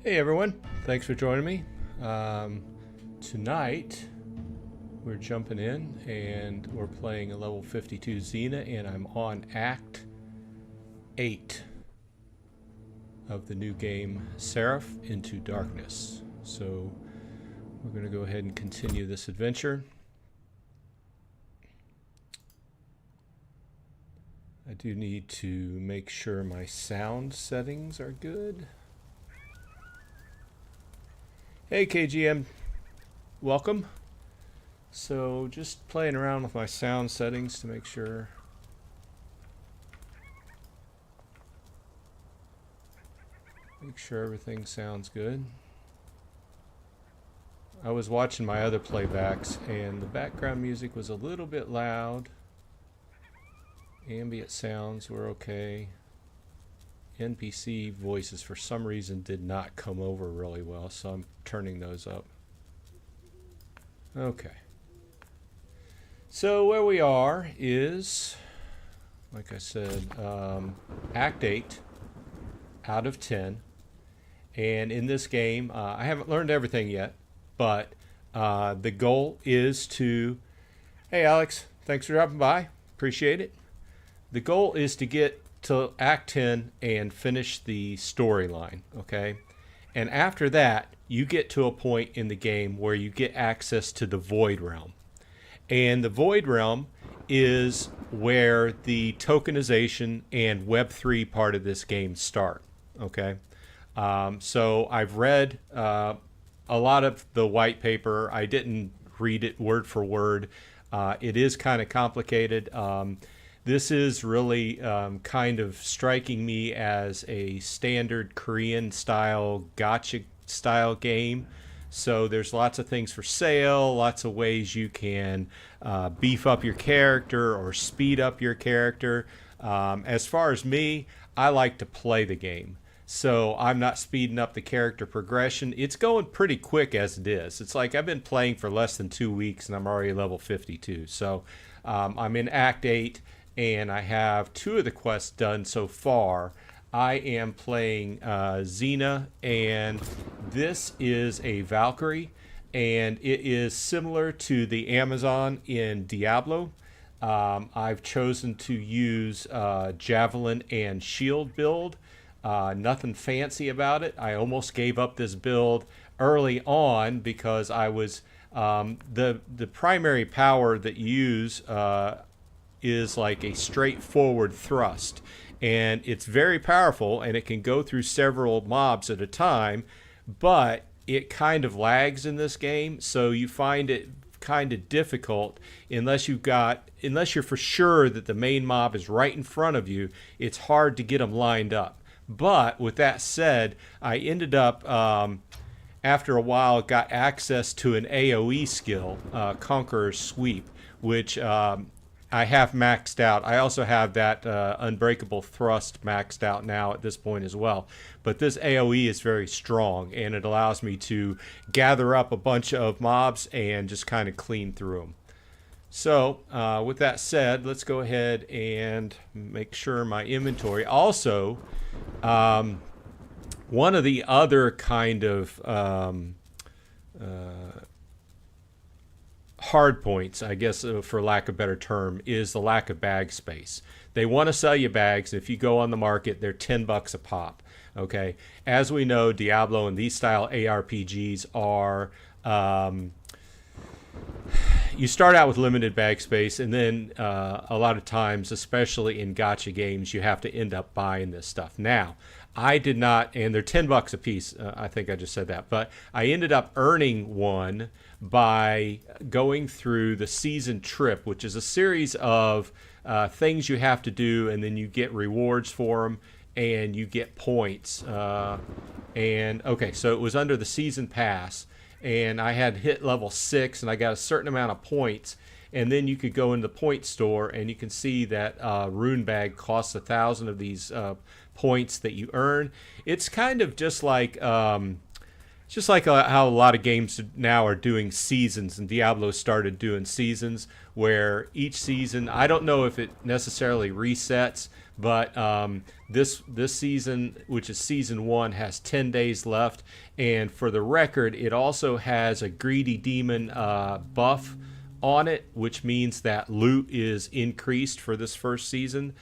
Hey everyone, thanks for joining me. Tonight we're jumping in and we're playing a level 52 Xena, and I'm on Act 8 of the new game Seraph Into Darkness. So we're going to go ahead and continue this adventure. I do need to make sure my sound settings are good. Hey KGM, welcome. So just playing around with my sound settings to make sure everything sounds good. I was watching my other playbacks and the background music was a little bit loud. Ambient sounds were okay. NPC voices for some reason did not come over really well, so I'm turning those up. Okay. So where we are is, like I said, Act 8 out of 10. And in this game, I haven't learned everything yet, but the goal is to... Hey Alex, thanks for dropping by. Appreciate it. The goal is to get to Act 10 and finish the storyline, okay? And after that, you get to a point in the game where you get access to the Void Realm. And the Void Realm is where the tokenization and Web3 part of this game start, okay? So I've read a lot of the white paper. I didn't read it word for word. It is kind of complicated. This is really kind of striking me as a standard Korean style gacha style game. So there's lots of things for sale, lots of ways you can beef up your character or speed up your character. As far as me, I like to play the game. So I'm not speeding up the character progression. It's going pretty quick as it is. It's like I've been playing for less than 2 weeks and I'm already level 52. So I'm in Act 8. And I have 2 of the quests done so far. I am playing Xena, and this is a Valkyrie, and it is similar to the Amazon in Diablo. I've chosen to use Javelin and Shield build. Nothing fancy about it. I almost gave up this build early on because I was the primary power that you use is like a straightforward thrust, and it's very powerful and it can go through several mobs at a time, but it kind of lags in this game, so you find it kind of difficult unless you're for sure that the main mob is right in front of you. It's hard to get them lined up. But with that said, I ended up after a while got access to an AoE skill, Conqueror's Sweep, which I have maxed out. I also have that Unbreakable Thrust maxed out now at this point as well. But this AoE is very strong, and it allows me to gather up a bunch of mobs and just kind of clean through them. So with that said, let's go ahead and make sure my inventory. Also, one of the other kind of hard points, I guess, for lack of a better term, is the lack of bag space. They want to sell you bags. If you go on the market, they're $10 a pop. Okay, as we know, Diablo and these style ARPGs are you start out with limited bag space, and then a lot of times, especially in gacha games, you have to end up buying this stuff. Now, I did not, and they're $10 a piece. I think I just said that, but I ended up earning one by going through the season trip, which is a series of things you have to do, and then you get rewards for them, and you get points. And okay, so it was under the season pass, and I had hit level 6, and I got a certain amount of points. And then you could go in the point store, and you can see that rune bag costs 1,000 of these points that you earn. It's kind of just like It's just like how a lot of games now are doing seasons, and Diablo started doing seasons where each season, I don't know if it necessarily resets, but this season, which is season 1, has 10 days left. And for the record, it also has a greedy demon buff on it, which means that loot is increased for this first season.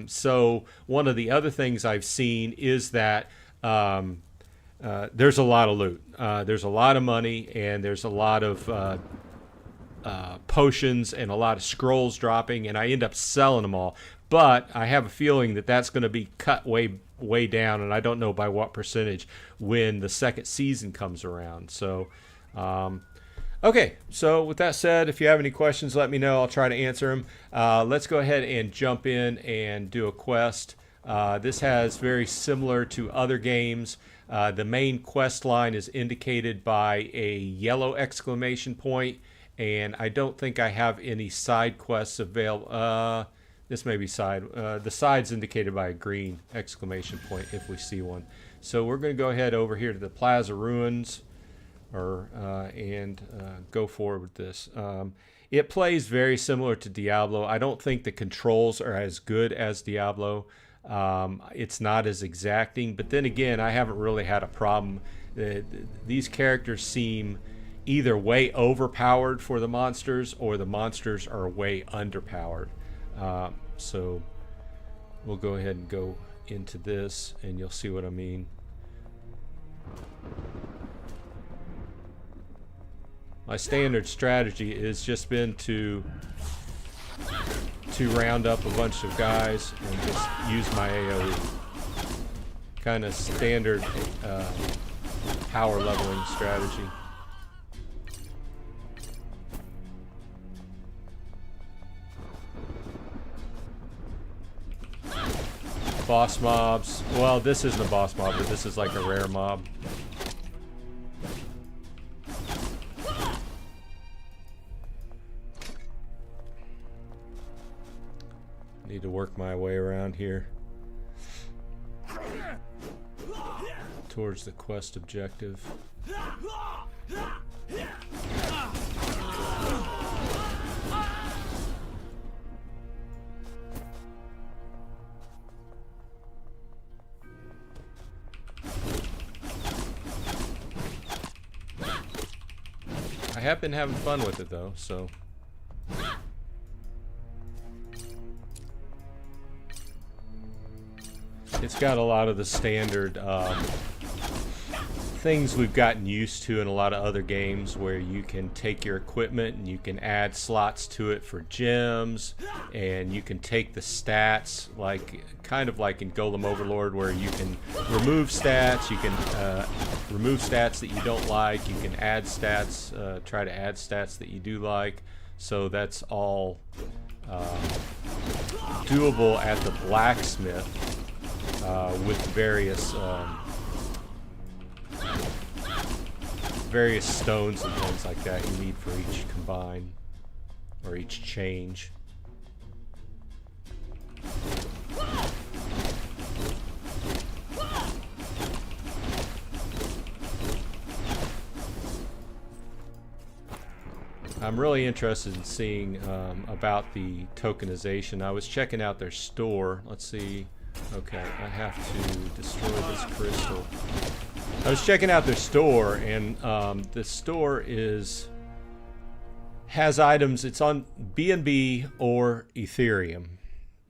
So one of the other things I've seen is that there's a lot of loot. There's a lot of money, and there's a lot of potions and a lot of scrolls dropping, and I end up selling them all. But I have a feeling that that's going to be cut way down, and I don't know by what percentage when the second season comes around. So, okay. So with that said, if you have any questions, let me know. I'll try to answer them. Let's go ahead and jump in and do a quest. This has very similar to other games. The main quest line is indicated by a yellow exclamation point, and I don't think I have any side quests available. This may be side. The side's indicated by a green exclamation point if we see one. So we're going to go ahead over here to the Plaza Ruins, and go forward with this. It plays very similar to Diablo. I don't think the controls are as good as Diablo. It's not as exacting, but then again, I haven't really had a problem. These characters seem either way overpowered for the monsters, or the monsters are way underpowered. So we'll go ahead and go into this, and you'll see what I mean. My standard strategy has just been to round up a bunch of guys and just use my AoE. Kind of standard power leveling strategy. Boss mobs. Well, this isn't a boss mob, but this is like a rare mob. Need to work my way around here towards the quest objective. I have been having fun with it though, so. It's got a lot of the standard things we've gotten used to in a lot of other games, where you can take your equipment and you can add slots to it for gems, and you can take the stats, like kind of like in Golem Overlord, where you can remove stats, you can remove stats that you don't like, you can add stats, try to add stats that you do like. So that's all doable at the blacksmith. With various stones and things like that you need for each combine or each change. I'm really interested in seeing about the tokenization. I was checking out their store. Let's see. Okay, I have to destroy this crystal. I was checking out their store, and the store has items. It's on BNB or Ethereum,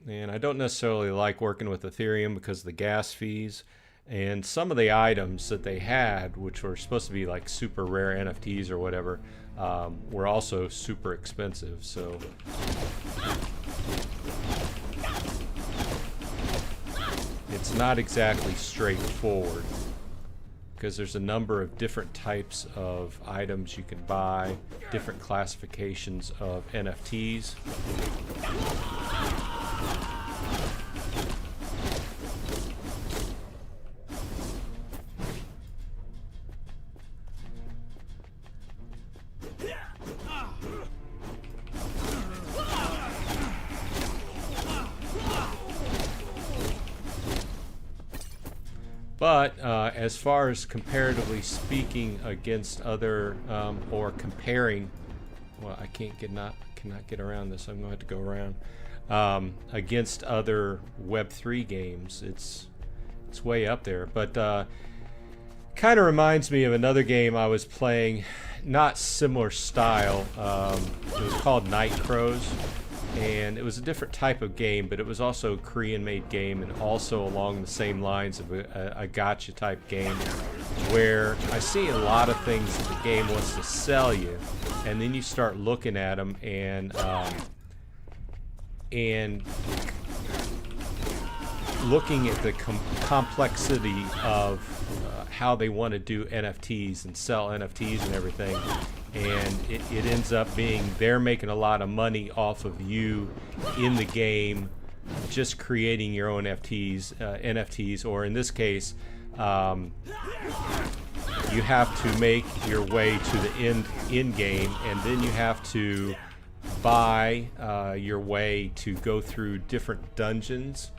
and I don't necessarily like working with Ethereum because of the gas fees. And some of the items that they had, which were supposed to be like super rare NFTs or whatever, were also super expensive. So. It's not exactly straightforward because there's a number of different types of items you can buy, different classifications of NFTs. But as far as comparatively speaking against other, or comparing, well, I cannot get around this. I'm going to have to go around. Against other Web3 games, it's way up there. But kind of reminds me of another game I was playing, not similar style. It was called Night Crows. And it was a different type of game, but it was also a Korean-made game, and also along the same lines of a gacha type game, where I see a lot of things that the game wants to sell you, and then you start looking at them and looking at the complexity of how they want to do NFTs and sell NFTs and everything. And it ends up being they're making a lot of money off of you in the game, just creating your own NFTs, or in this case, you have to make your way to the end game, and then you have to buy your way to go through different dungeons.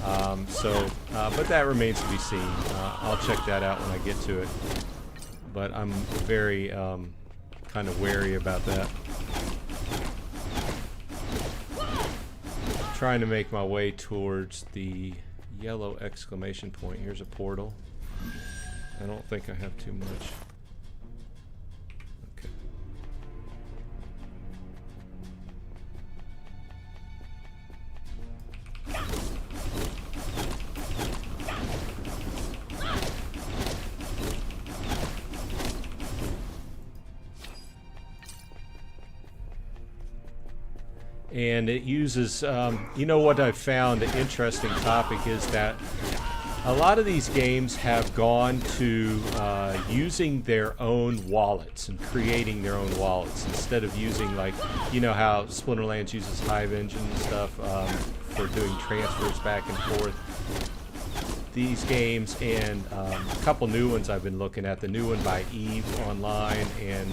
But that remains to be seen. I'll check that out when I get to it. But I'm very kind of wary about that. Trying to make my way towards the yellow exclamation point. Here's a portal. I don't think I have too much. Okay. And it uses, you know what I've found an interesting topic is that a lot of these games have gone to using their own wallets and creating their own wallets instead of using, like, you know how Splinterlands uses Hive Engine and stuff for doing transfers back and forth. These games and a couple new ones I've been looking at, the new one by ETH online, and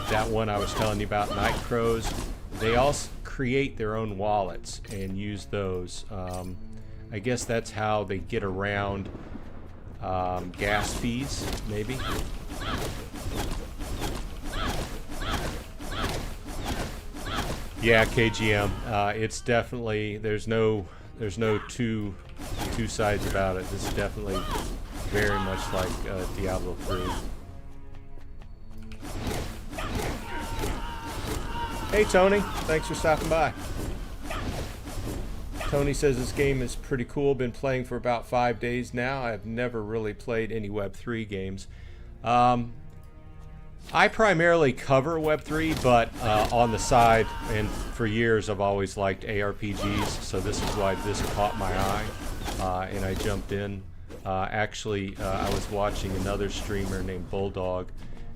that one I was telling you about, Night Crows. They all create their own wallets and use those. I guess that's how they get around gas fees, maybe. Yeah, KGM. It's definitely, there's no two sides about it. This is definitely very much like Diablo 3. Hey Tony, thanks for stopping by. Tony says this game is pretty cool. Been playing for about 5 days now. I've never really played any Web3 games. I primarily cover Web3, but on the side, and for years I've always liked ARPGs, so this is why this caught my eye, and I jumped in. Actually, I was watching another streamer named Bulldog,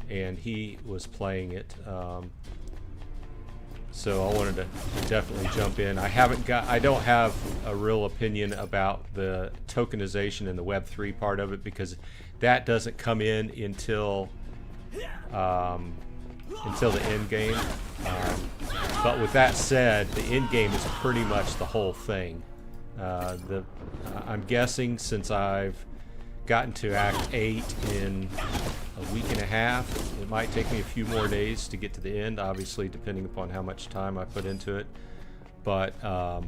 and he was playing it. So I wanted to definitely jump in. I don't have a real opinion about the tokenization and the Web3 part of it, because that doesn't come in until the end game. But with that said, the end game is pretty much the whole thing. I'm guessing since I've gotten to Act 8 in a week and a half, it might take me a few more days to get to the end, obviously depending upon how much time I put into it, but a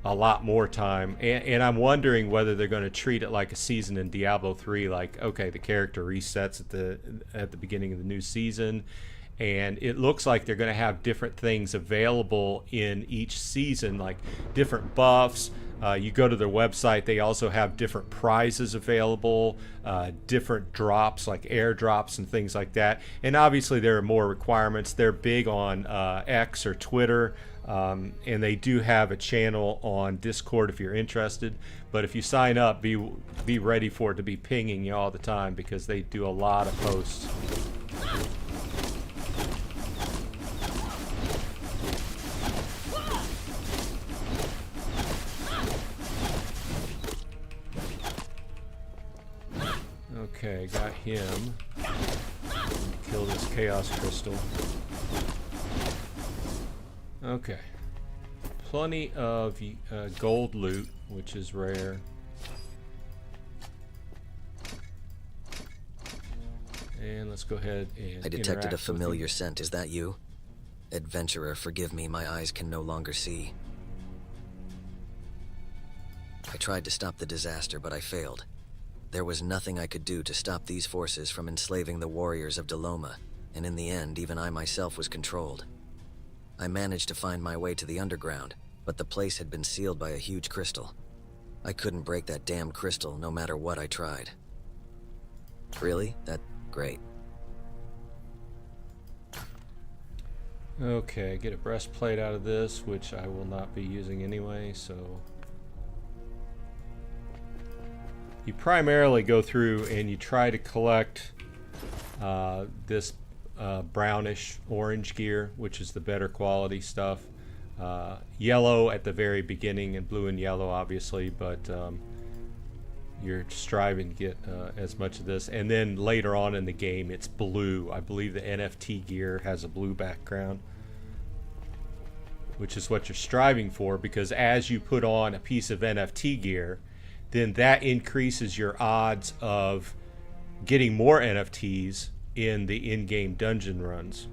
lot more time, and I'm wondering whether they're going to treat it like a season in Diablo 3, like, okay, the character resets at the beginning of the new season, and it looks like they're going to have different things available in each season, like different buffs. You go to their website, they also have different prizes available, different drops like airdrops and things like that. And obviously there are more requirements. They're big on X or Twitter, and they do have a channel on Discord if you're interested. But if you sign up, be ready for it to be pinging you all the time, because they do a lot of posts. Okay, got him. Kill this chaos crystal. Okay. Plenty of gold loot, which is rare. And let's go ahead and I detected a interact with familiar him. scent. Is that you? Adventurer, forgive me, my eyes can no longer see. I tried to stop the disaster, but I failed. There was nothing I could do to stop these forces from enslaving the warriors of Deloma, and in the end, even I myself was controlled. I managed to find my way to the underground, but the place had been sealed by a huge crystal. I couldn't break that damned crystal, no matter what I tried. Really? That's great. Okay, get a breastplate out of this, which I will not be using anyway, so... You primarily go through and you try to collect this brownish orange gear, which is the better quality stuff. Yellow at the very beginning, and blue and yellow obviously, but you're striving to get as much of this. And then later on in the game it's blue. I believe the NFT gear has a blue background, which is what you're striving for, because as you put on a piece of NFT gear, then that increases your odds of getting more NFTs in the in-game dungeon runs.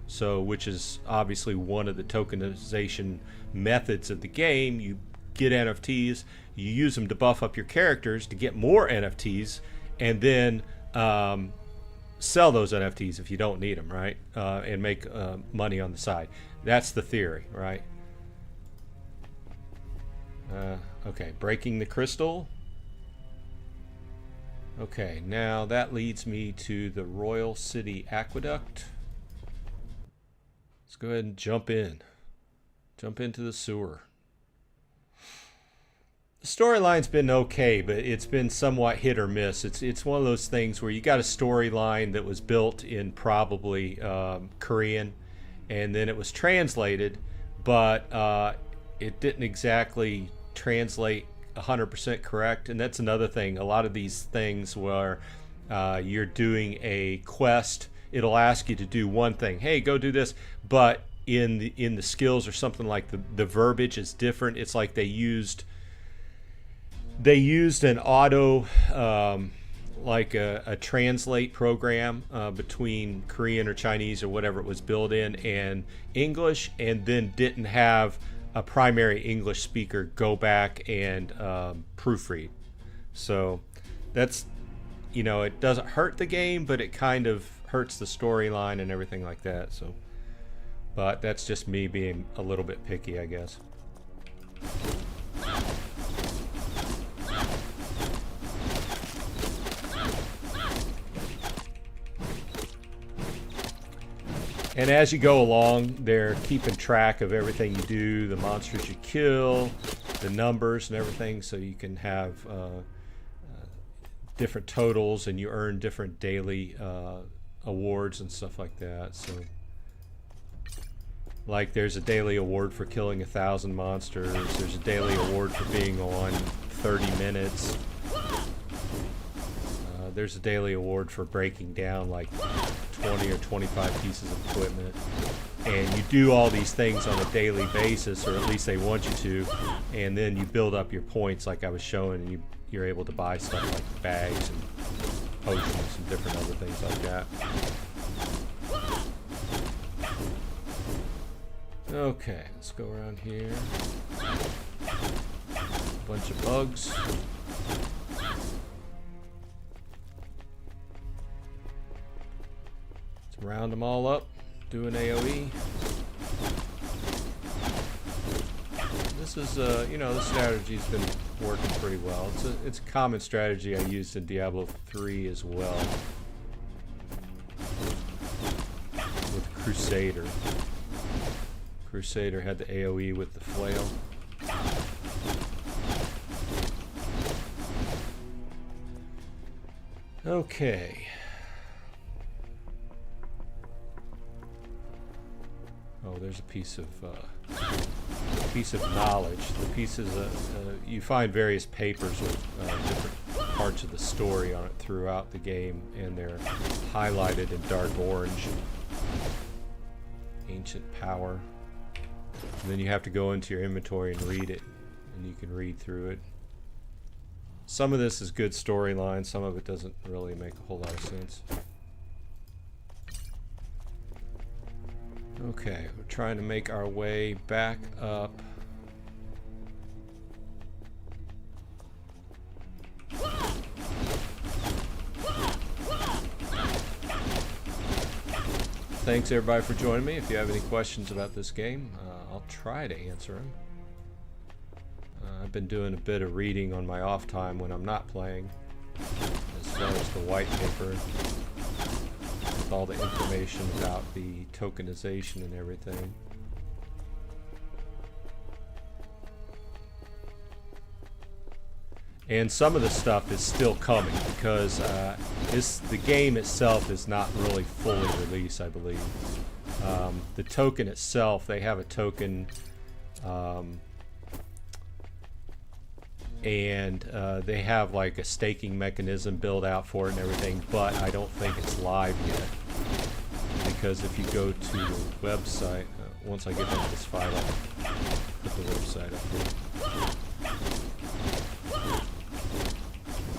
So, which is obviously one of the tokenization methods of the game. You get NFTs, you use them to buff up your characters to get more NFTs, and then sell those NFTs if you don't need them, right? And make money on the side. That's the theory, right? Okay, breaking the crystal. Okay, now that leads me to the Royal City Aqueduct. Let's go ahead and jump in. Jump into the sewer. The storyline's been okay, but it's been somewhat hit or miss. It's one of those things where you got a storyline that was built in probably Korean, and then it was translated, but it didn't exactly translate 100% correct. And that's another thing. A lot of these things where you're doing a quest, it'll ask you to do one thing. Hey, go do this. But in the skills or something, like the verbiage is different. It's like they used an auto like a translate program between Korean or Chinese or whatever it was built in and English, and then didn't have a primary English speaker go back and proofread. So that's, you know, it doesn't hurt the game, but it kind of hurts the storyline and everything like that. So, but that's just me being a little bit picky, I guess. And as you go along, they're keeping track of everything you do, the monsters you kill, the numbers and everything, so you can have different totals, and you earn different daily awards and stuff like that. So, like, there's a daily award for killing 1,000 monsters. There's a daily award for being on 30 minutes. There's a daily award for breaking down like 20 or 25 pieces of equipment. And you do all these things on a daily basis, or at least they want you to, and then you build up your points like I was showing, and you're able to buy stuff like bags and potions and different other things like that. Okay, let's go around here. A bunch of bugs. Round them all up, do an AoE. This is, you know, the strategy's been working pretty well. It's a common strategy I used in Diablo 3 as well, with Crusader. Crusader had the AoE with the flail. Okay. Oh, there's a piece of knowledge. The pieces you find various papers with different parts of the story on it throughout the game, and they're highlighted in dark orange. Ancient power. And then you have to go into your inventory and read it, and you can read through it. Some of this is good storyline. Some of it doesn't really make a whole lot of sense. Okay, we're trying to make our way back up. Thanks everybody for joining me. If you have any questions about this game, I'll try to answer them. I've been doing a bit of reading on my off time when I'm not playing, as far as the white paper, with all the information about the tokenization and everything. And some of the stuff is still coming because the game itself is not really fully released, I believe. The token itself, they have a token, and they have like a staking mechanism built out for it and everything, but I don't think it's live yet. Because if you go to the website, once I get into this file, I'll put the website up here.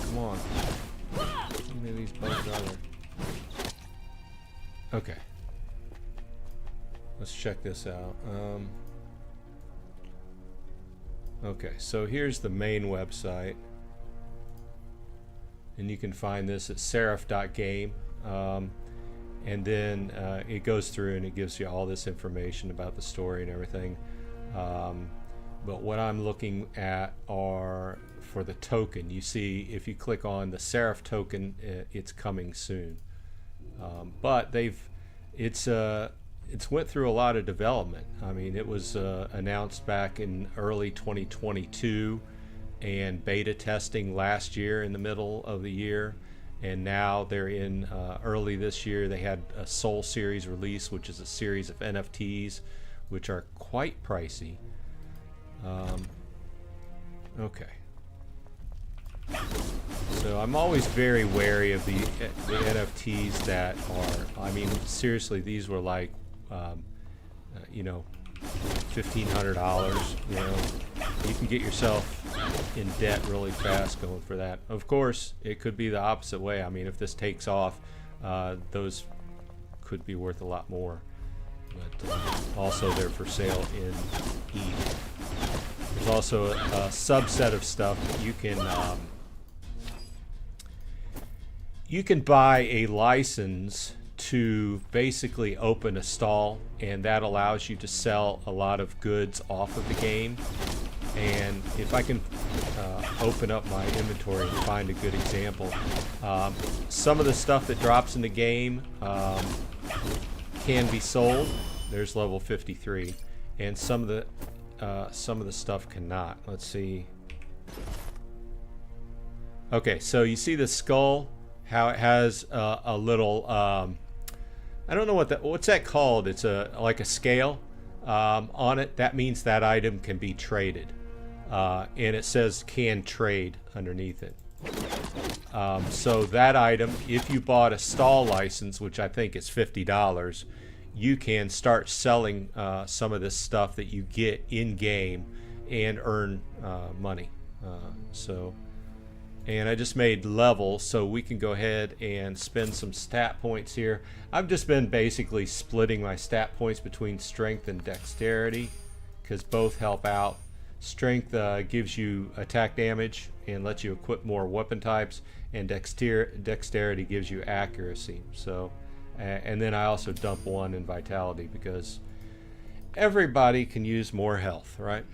Come on. How many of these bugs are there? Okay. Let's check this out. Okay, so here's the main website. And you can find this at seraph.game. And then it goes through and it gives you all this information about the story and everything. But what I'm looking at are for the token. You see, if you click on the Seraph token, it's coming soon. But it's went through a lot of development. I mean, it was announced back in early 2022 and beta testing last year in the middle of the year. And now they're in early this year. They had a Soul Series release, which is a series of NFTs, which are quite pricey. Okay. So I'm always very wary of the NFTs that are, I mean, seriously, these were like, you know, $1,500, you know. You can get yourself in debt really fast going for that. Of course, it could be the opposite way. I mean, if this takes off, those could be worth a lot more. But also they're for sale in ETH. There's also a subset of stuff that you can buy a license to basically open a stall, and that allows you to sell a lot of goods off of the game. And if I can open up my inventory and find a good example, some of the stuff that drops in the game can be sold. There's level 53, and some of the stuff cannot. Let's see. Okay, so you see the skull, how it has a little I don't know what's that called. It's like a scale on it. That means that item can be traded, and it says can trade underneath it. So that item, if you bought a stall license, which I think is $50, you can start selling some of this stuff that you get in game and earn money. And I just made levels, so we can go ahead and spend some stat points here. I've just been basically splitting my stat points between strength and dexterity, because both help out. Strength gives you attack damage and lets you equip more weapon types, and dexterity gives you accuracy. So, and then I also dump one in vitality, because everybody can use more health, right?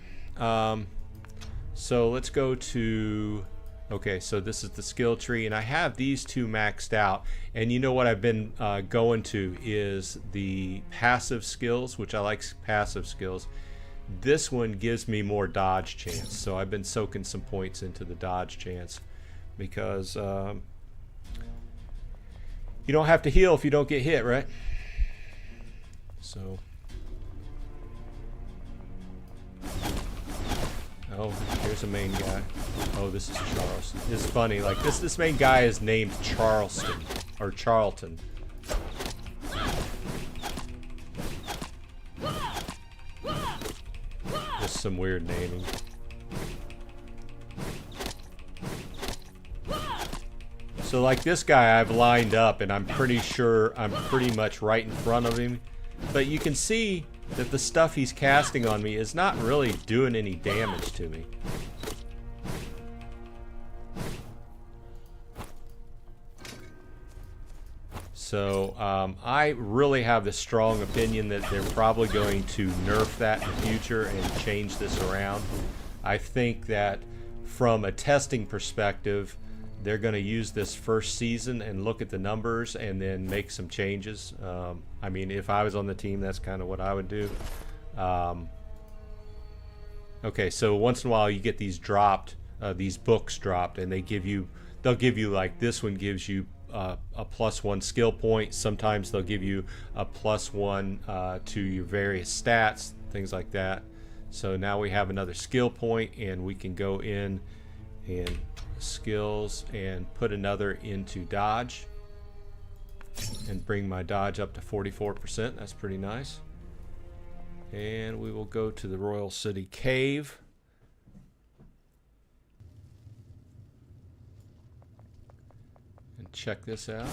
So let's go to... Okay, so this is the skill tree, and I have these two maxed out. And you know what I've been going to is the passive skills, which I like passive skills. This one gives me more dodge chance, so I've been soaking some points into the dodge chance, because you don't have to heal if you don't get hit, right? So... Oh, here's a main guy. Oh, this is Charleston. It's funny, like this main guy is named Charleston or Charlton. Just some weird naming. So like this guy I've lined up, and I'm pretty sure I'm pretty much right in front of him. But you can see that the stuff he's casting on me is not really doing any damage to me. So I really have the strong opinion that they're probably going to nerf that in the future and change this around. I think that from a testing perspective, they're going to use this first season and look at the numbers and then make some changes. I mean, if I was on the team, that's kind of what I would do. Okay, so once in a while you get these dropped, these books dropped, and they'll give you like this one gives you a +1 skill point. Sometimes they'll give you a +1 to your various stats, things like that. So now we have another skill point, and we can go in and skills and put another into dodge and bring my dodge up to 44%. That's pretty nice. And we will go to the Royal City Cave. And check this out.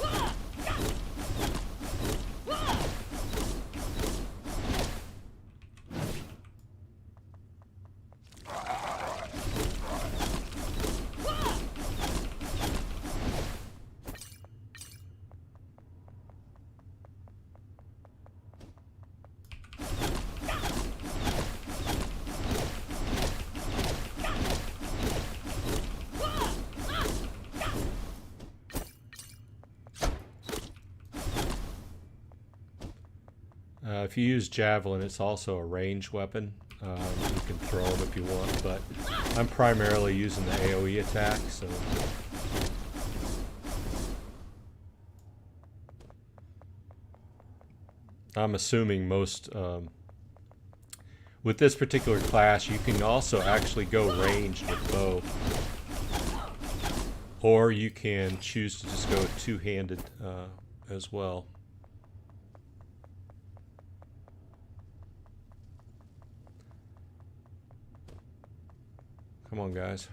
If you use javelin, it's also a ranged weapon. You can throw them if you want, but I'm primarily using the AoE attack, so I'm assuming most with this particular class you can also actually go ranged with bow, or you can choose to just go two-handed as well. Come on, guys.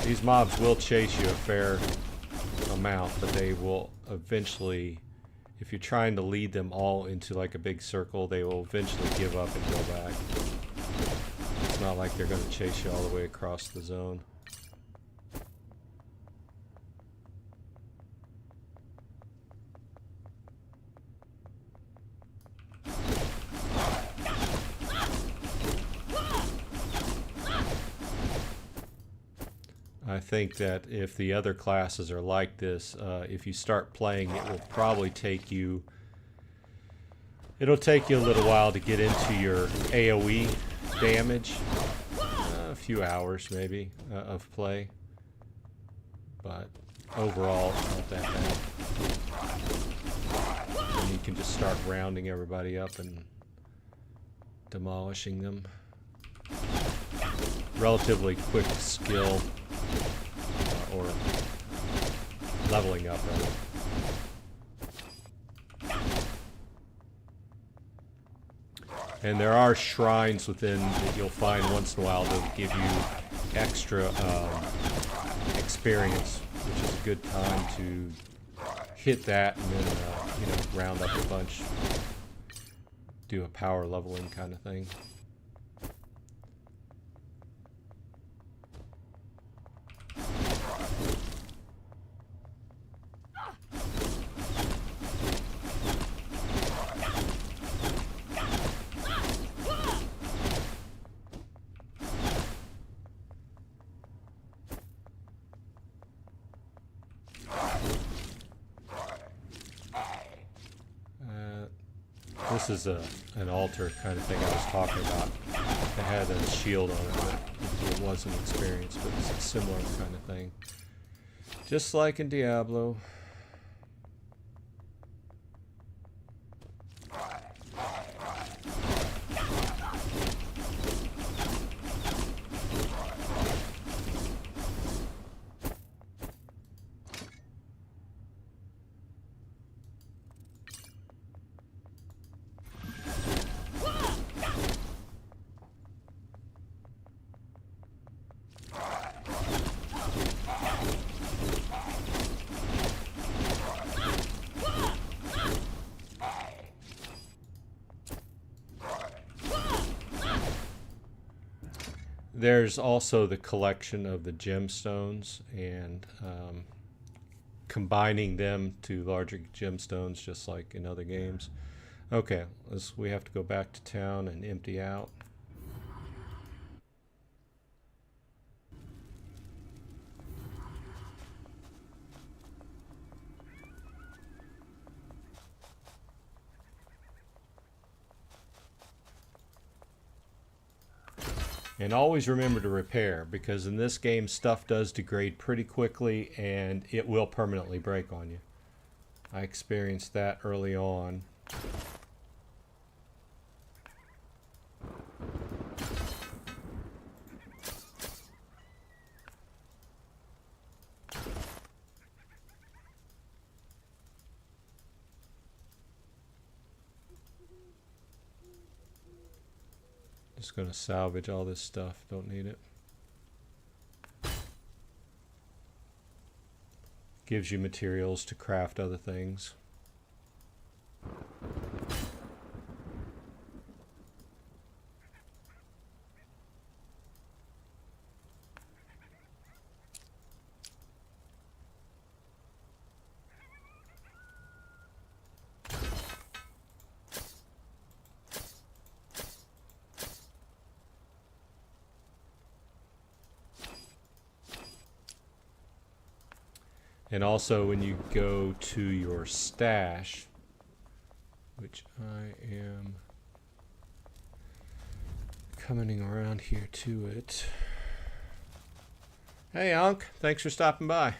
These mobs will chase you a fair amount, but they will eventually, if you're trying to lead them all into like a big circle, they will eventually give up and go back. It's not like they're going to chase you all the way across the zone. I think that if the other classes are like this, if you start playing, it will probably take you, it'll take you a little while to get into your AoE damage. A few hours maybe of play, but overall not that bad. And you can just start rounding everybody up and demolishing them. Relatively quick skill. Or leveling up, rather. And there are shrines within that you'll find once in a while that give you extra experience, which is a good time to hit that and then you know, round up a bunch, do a power leveling kind of thing. This is an altar kind of thing I was talking about. It had a shield on it. It wasn't experience, but it's a similar kind of thing. Just like in Diablo. There's also the collection of the gemstones and combining them to larger gemstones, just like in other games. Okay, we have to go back to town and empty out. And always remember to repair, because in this game stuff does degrade pretty quickly and it will permanently break on you. I experienced that early on. Just going to salvage all this stuff. Don't need it. Gives you materials to craft other things. And also when you go to your stash, which I am coming around here to it. Hey Unc, thanks for stopping by.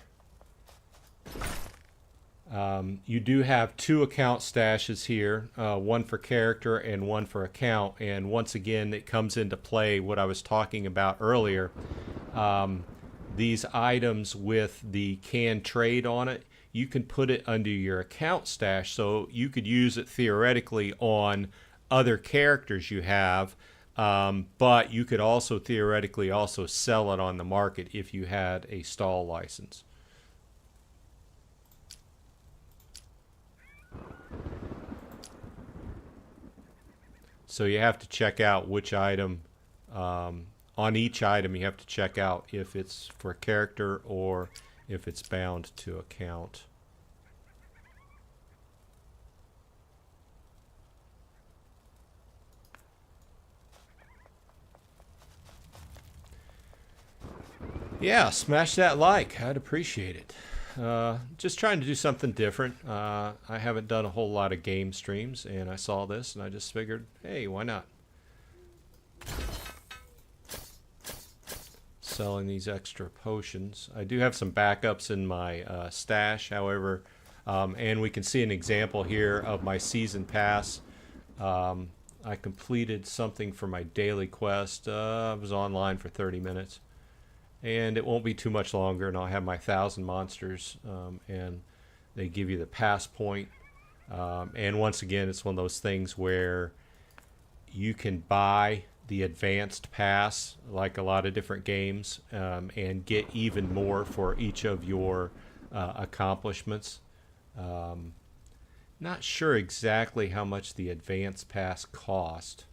You do have 2 account stashes here, one for character and one for account. And once again, it comes into play what I was talking about earlier. These items with the canned trade on it, you can put it under your account stash, so you could use it theoretically on other characters you have, but you could also theoretically also sell it on the market if you had a stall license. So you have to check out which item, on each item you have to check out if it's for character or if it's bound to account. Yeah, smash that like. I'd appreciate it. Just trying to do something different. I haven't done a whole lot of game streams, and I saw this and I just figured, hey, why not? Selling these extra potions. I do have some backups in my stash, however, and we can see an example here of my season pass. I completed something for my daily quest. I was online for 30 minutes, and it won't be too much longer, and I'll have my 1,000 monsters, and they give you the pass point. And once again, it's one of those things where you can buy the advanced pass, like a lot of different games, and get even more for each of your accomplishments. Not sure exactly how much the advanced pass cost.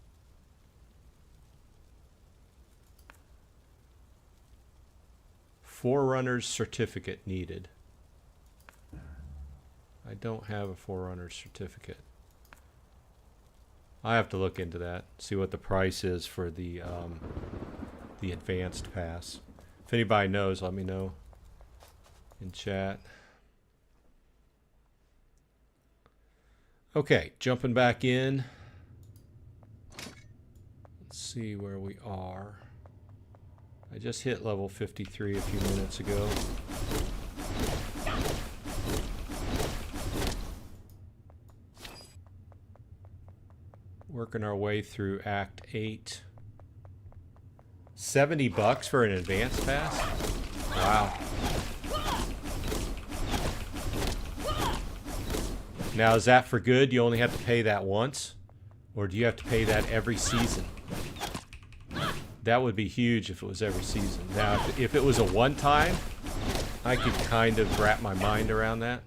Forerunner's certificate needed. I don't have a Forerunner's certificate. I have to look into that, see what the price is for the advanced pass. If anybody knows, let me know in chat. Okay, jumping back in. Let's see where we are. I just hit level 53 a few minutes ago. Working our way through Act 8. $70 for an advanced pass? Wow. Now, is that for good? You only have to pay that once? Or do you have to pay that every season? That would be huge if it was every season. Now, if it was a one-time, I could kind of wrap my mind around that.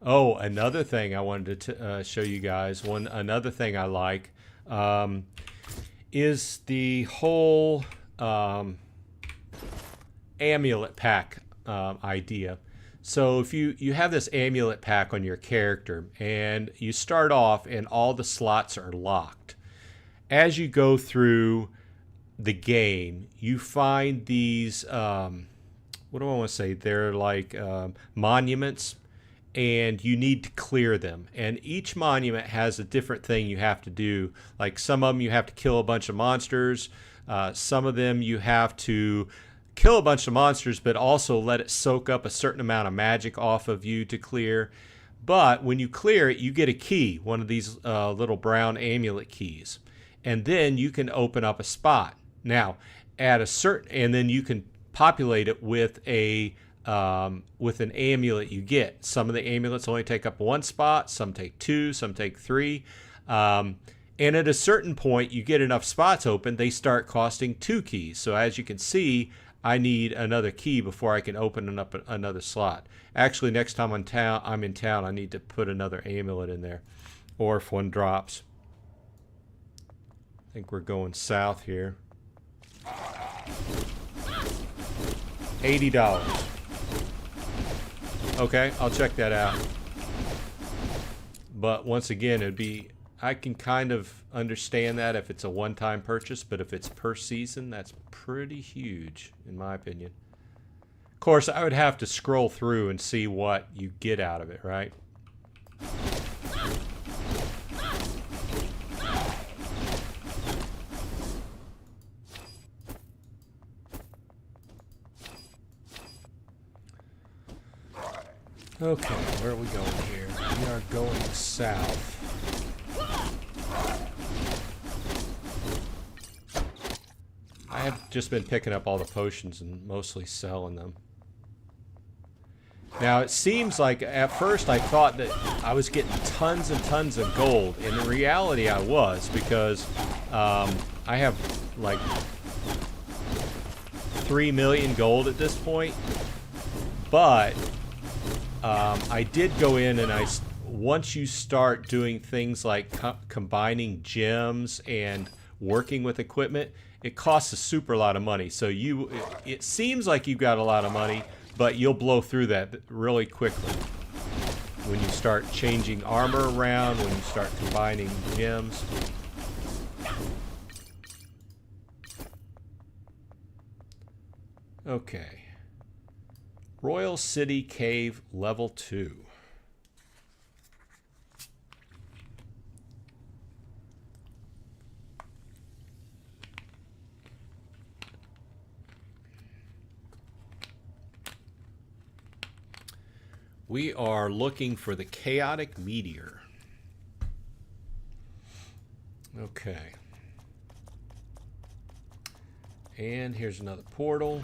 Oh, another thing I wanted to show you guys. Another thing I like is the whole amulet pack idea. So if you have this amulet pack on your character and you start off and all the slots are locked, as you go through the game, you find these, what do I want to say? They're like monuments, and you need to clear them. And each monument has a different thing you have to do. Like some of them you have to kill a bunch of monsters. Some of them you have to kill a bunch of monsters, but also let it soak up a certain amount of magic off of you to clear. But when you clear it, you get a key, one of these little brown amulet keys. And then you can open up a spot. Now, and then you can populate it with with an amulet you get. Some of the amulets only take up one spot, some take two, some take three. And at a certain point, you get enough spots open, they start costing 2 keys. So as you can see, I need another key before I can open up another slot. Actually, next time I'm in town, I need to put another amulet in there, or if one drops. I think we're going south here. $80. Okay, I'll check that out. But once again, I can kind of understand that if it's a one-time purchase, but if it's per season, that's pretty huge, in my opinion. Of course, I would have to scroll through and see what you get out of it, right? Okay, where are we going here? We are going south. I have just been picking up all the potions and mostly selling them. Now, it seems like at first I thought that I was getting tons and tons of gold. And in reality, I was, because I have like 3 million gold at this point. But I did go in and once you start doing things like combining gems and working with equipment, it costs a super lot of money. So it seems like you've got a lot of money, but you'll blow through that really quickly. When you start changing armor around, when you start combining gems. Okay. Royal City Cave Level 2. We are looking for the Chaotic Meteor. Okay. And here's another portal.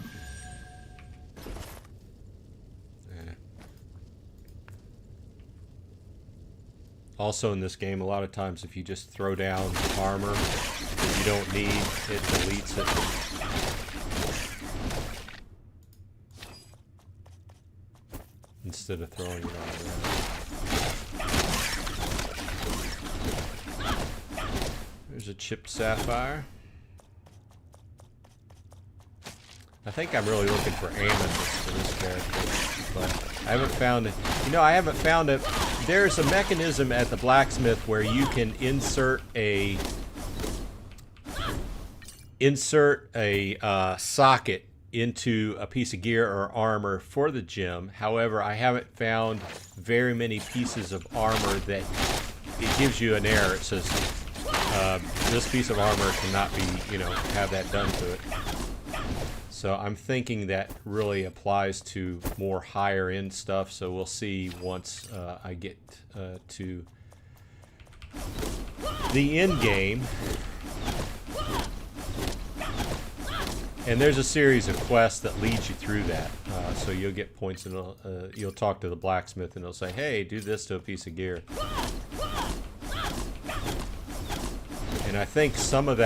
Also in this game, a lot of times if you just throw down armor that you don't need, it deletes it. Instead of throwing it all around. There's a chipped sapphire. I think I'm really looking for amethyst for this character, but I haven't found it. You know, I haven't found it. There's a mechanism at the blacksmith where you can insert a socket into a piece of gear or armor for the gem. However, I haven't found very many pieces of armor that it gives you an error. It says this piece of armor cannot be, have that done to it. So I'm thinking that really applies to more higher end stuff. So we'll see once I get to the end game. And there's a series of quests that leads you through that. So you'll get points and you'll talk to the blacksmith and he'll say, hey, do this to a piece of gear. And I think some of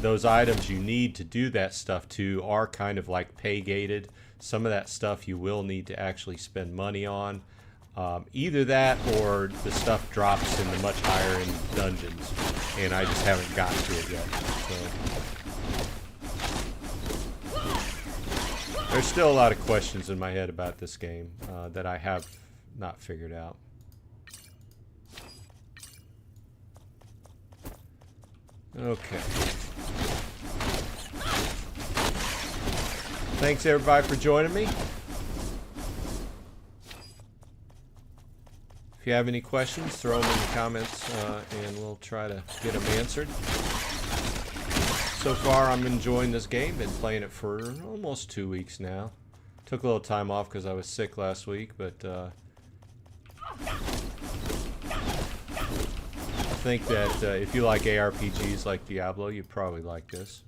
those items you need to do that stuff to are kind of like pay gated. Some of that stuff you will need to actually spend money on. Either that or the stuff drops in the much higher end dungeons, and I just haven't gotten to it yet. So there's still a lot of questions in my head about this game that I have not figured out. Okay. Thanks everybody for joining me. If you have any questions, throw them in the comments and we'll try to get them answered. So far I'm enjoying this game. Been playing it for almost 2 weeks now. Took a little time off because I was sick last week, but I think that if you like ARPGs like Diablo, you'd probably like this.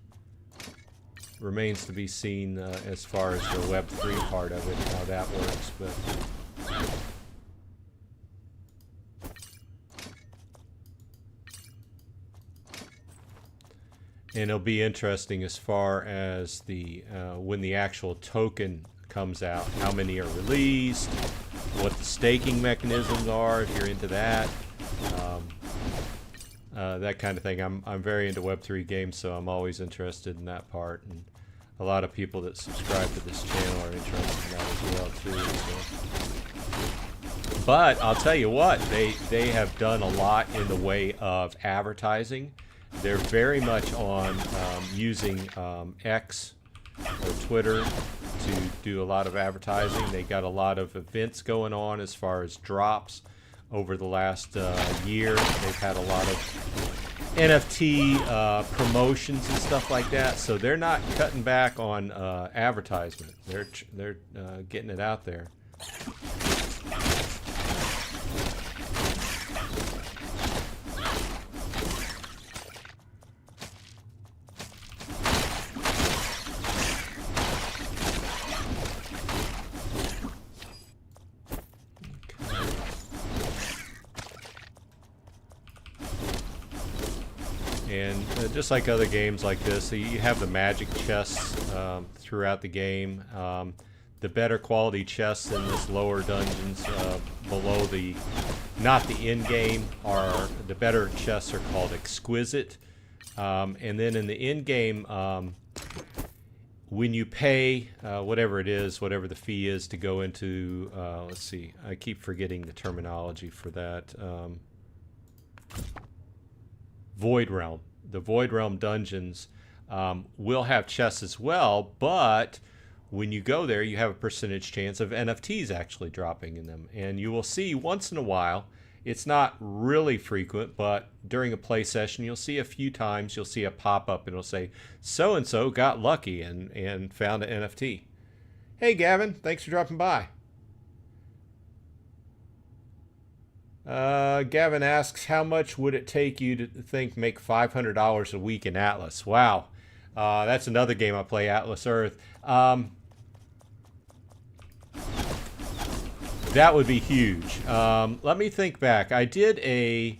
Remains to be seen as far as the Web3 part of it, how that works, but and it'll be interesting as far as the when the actual token comes out, how many are released, what the staking mechanisms are, if you're into that. That kind of thing. I'm very into Web3 games, so I'm always interested in that part, and a lot of people that subscribe to this channel are interested in that as well too. So. But I'll tell you what, they have done a lot in the way of advertising. They're very much on using X or Twitter to do a lot of advertising. They got a lot of events going on as far as drops. Over the last year, they've had a lot of NFT promotions and stuff like that. So they're not cutting back on advertisement. They're getting it out there. And just like other games like this, you have the magic chests throughout the game. The better quality chests in this lower dungeons below the, not the end game, are the better chests are called exquisite. And then in the end game, when you pay whatever it is, whatever the fee is to go into, let's see, I keep forgetting the terminology for that. Void Realm. The Void Realm dungeons will have chests as well, but when you go there, you have a percentage chance of NFTs actually dropping in them. And you will see once in a while, it's not really frequent, but during a play session, you'll see a few times, you'll see a pop-up and it'll say, so-and-so got lucky and found an NFT. Hey, Gavin, thanks for dropping by. Gavin asks, how much would it take you to think make $500 a week in Atlas? Wow. That's another game I play, Atlas Earth. That would be huge. Let me think back. I did a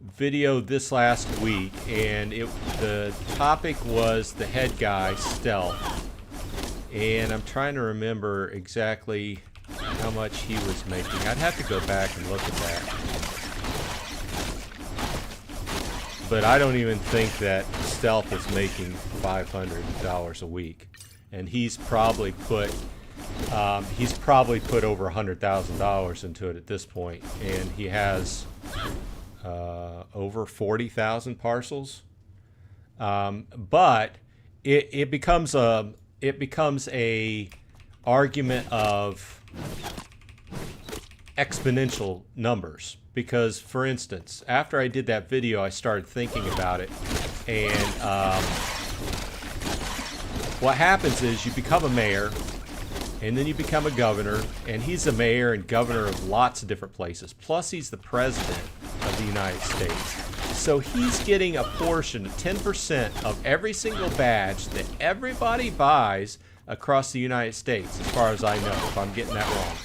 video this last week, and the topic was the head guy, Stealth. And I'm trying to remember exactly how much he was making. I'd have to go back and look at that. But I don't even think that Stealth is making $500 a week. And he's probably put over $100,000 into it at this point. And he has over 40,000 parcels. But it becomes a argument of exponential numbers, because for instance, after I did that video, I started thinking about it, and what happens is you become a mayor, and then you become a governor, and he's a mayor and governor of lots of different places, plus he's the president of the United States. So he's getting a portion of 10% of every single badge that everybody buys across the United States, as far as I know, if I'm getting that wrong.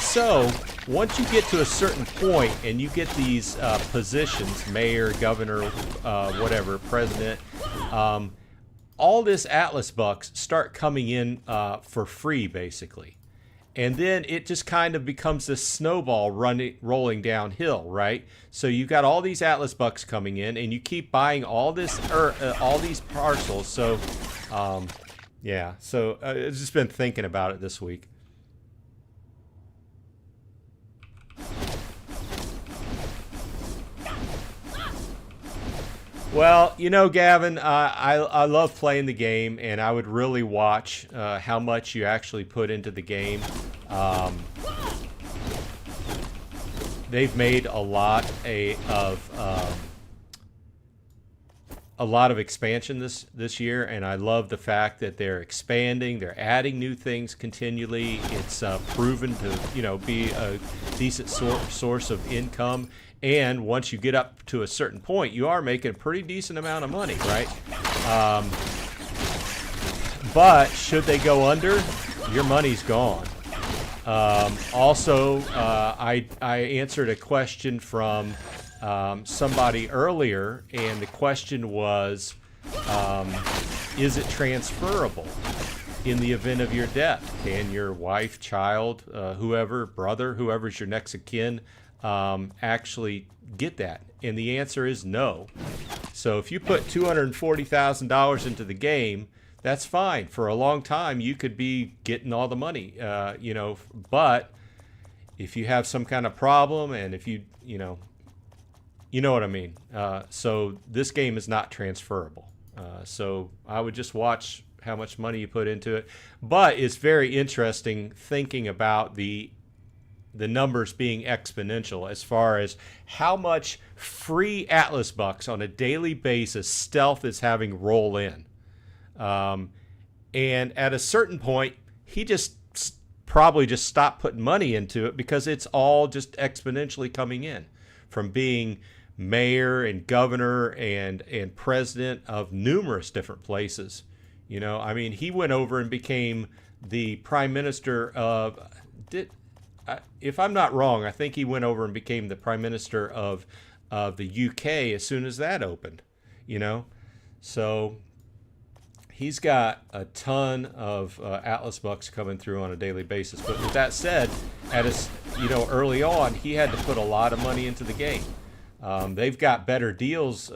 So once you get to a certain point and you get these positions, mayor, governor, whatever, president, all this Atlas bucks start coming in for free, basically. And then it just kind of becomes this snowball rolling downhill, right? So you've got all these Atlas bucks coming in, and you keep buying all these parcels. So, yeah. So I've just been thinking about it this week. Well, you know, Gavin, I love playing the game, and I would really watch how much you actually put into the game. They've made a lot of expansion this year, and I love the fact that they're expanding, they're adding new things continually. It's proven to be a decent source of income. And once you get up to a certain point, you are making a pretty decent amount of money, right? But should they go under, your money's gone. Also, I answered a question from somebody earlier, and the question was, is it transferable in the event of your death? Can your wife, child, whoever's your next of kin, actually get that? And the answer is no. So if you put $240,000 into the game, that's fine. For a long time, you could be getting all the money, but if you have some kind of problem, and if you know what I mean. So this game is not transferable. So I would just watch how much money you put into it. But it's very interesting thinking about the numbers being exponential as far as how much free Atlas bucks on a daily basis Stealth is having roll in. And at a certain point, he probably just stopped putting money into it because it's all just exponentially coming in from being mayor and governor and president of numerous different places. I mean, he went over and became the prime minister of, if I'm not wrong, I think he went over and became the prime minister of the UK as soon as that opened, So he's got a ton of Atlas bucks coming through on a daily basis. But with that said, early on, he had to put a lot of money into the game. They've got better deals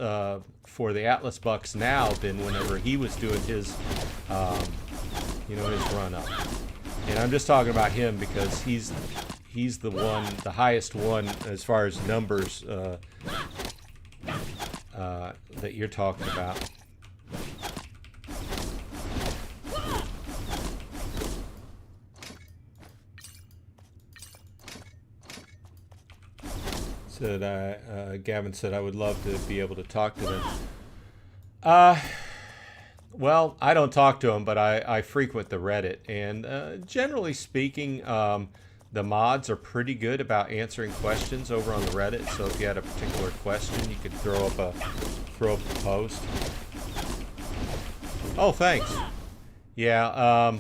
for the Atlas bucks now than whenever he was doing his, his run up. And I'm just talking about him because he's the highest one as far as numbers that you're talking about. Gavin said I would love to be able to talk to them. Well, I don't talk to them, but I frequent the Reddit, and generally speaking, the mods are pretty good about answering questions over on the Reddit. So if you had a particular question, you could throw up a post. Oh, thanks. Yeah, I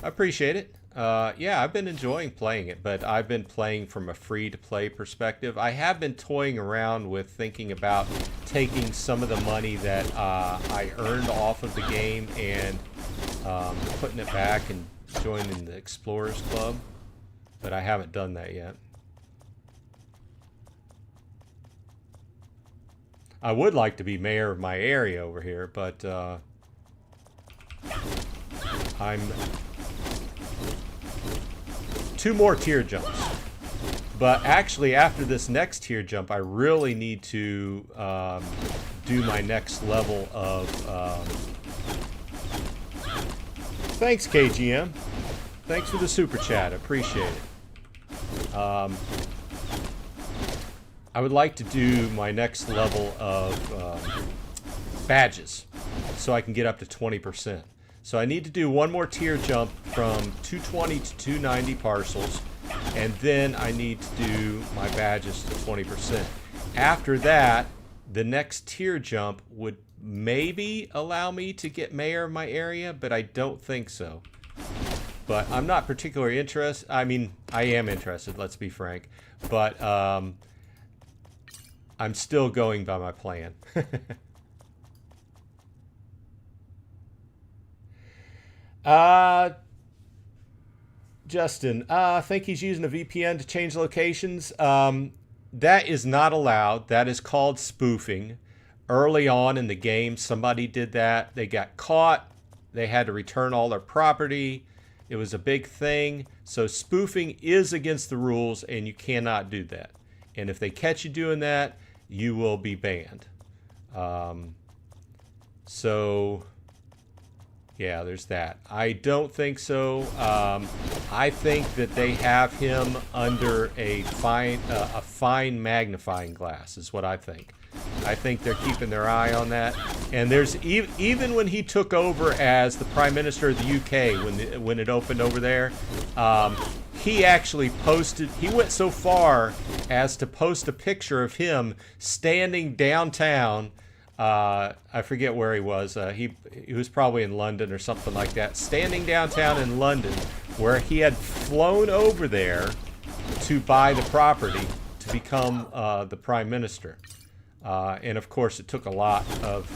appreciate it. Yeah, I've been enjoying playing it, but I've been playing from a free-to-play perspective. I have been toying around with thinking about taking some of the money that I earned off of the game and putting it back and joining the Explorers Club, but I haven't done that yet. I would like to be mayor of my area over here, but I'm 2 more tier jumps. But actually, after this next tier jump, I really need to do my next level of... Thanks, KGM. Thanks for the super chat. I appreciate it. I would like to do my next level of badges so I can get up to 20%. So I need to do 1 more tier jump from 220 to 290 parcels, and then I need to do my badges to 20%. After that, the next tier jump would maybe allow me to get mayor of my area, but I don't think so. But I'm not particularly interested. I mean, I am interested, let's be frank. But I'm still going by my plan. Justin, I think he's using a VPN to change locations. That is not allowed. That is called spoofing. Early on in the game, somebody did that. They got caught. They had to return all their property. It was a big thing. So spoofing is against the rules, and you cannot do that. And if they catch you doing that, you will be banned. So, yeah, there's that. I don't think so. I think that they have him under a fine magnifying glass, is what I think. I think they're keeping their eye on that. And there's even when he took over as the Prime Minister of the UK, when it opened over there, he actually posted. He went so far as to post a picture of him standing downtown. I forget where he was. He was probably in London or something like that. Standing downtown in London, where he had flown over there to buy the property to become the Prime Minister. And of course, it took a lot of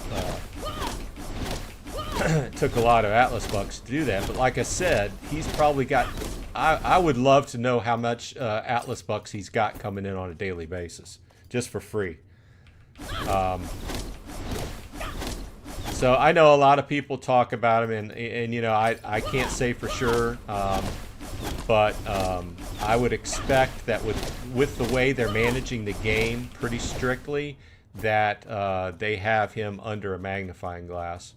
Atlas bucks to do that. But like I said, he's probably got. I would love to know how much Atlas bucks he's got coming in on a daily basis, just for free. So I know a lot of people talk about him, and you know, I can't say for sure, but I would expect that with the way they're managing the game pretty strictly, that they have him under a magnifying glass.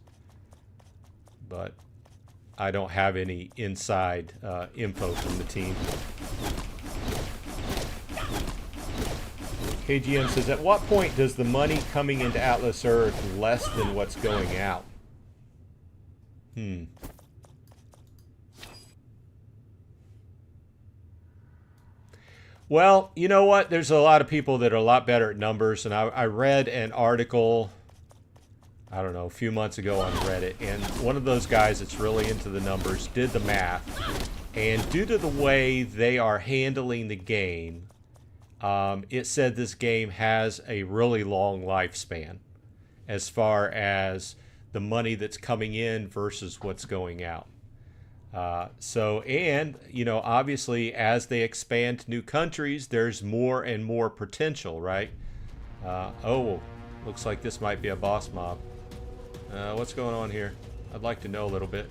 But I don't have any inside info from the team. KGM says, at what point does the money coming into Atlas Earth less than what's going out? Well, you know what? There's a lot of people that are a lot better at numbers, and I read an article, I don't know, a few months ago on Reddit, and one of those guys that's really into the numbers did the math, and due to the way they are handling the game, it said this game has a really long lifespan as far as the money that's coming in versus what's going out. And, you know, obviously as they expand to new countries, there's more and more potential, right? Oh, looks like this might be a boss mob. What's going on here? I'd like to know a little bit.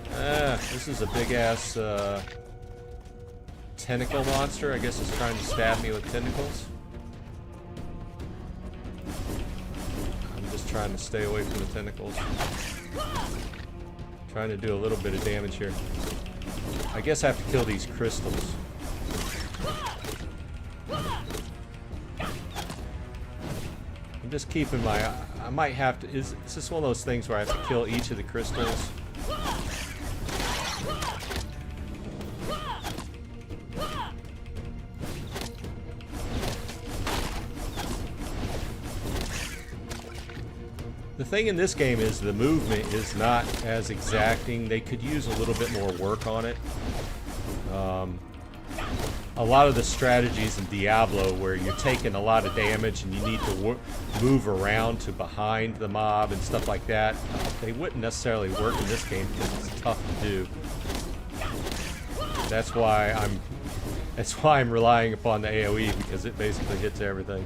This is a big-ass tentacle monster. I guess it's trying to stab me with tentacles. I'm just trying to stay away from the tentacles. Trying to do a little bit of damage here. I guess I have to kill these crystals. I'm just keeping my... I might have to... Is this one of those things where I have to kill each of the crystals? The thing in this game is the movement is not as exacting. They could use a little bit more work on it. A lot of the strategies in Diablo where you're taking a lot of damage and you need to move around to behind the mob and stuff like that, they wouldn't necessarily work in this game because it's tough to do. That's why I'm relying upon the AoE, because it basically hits everything.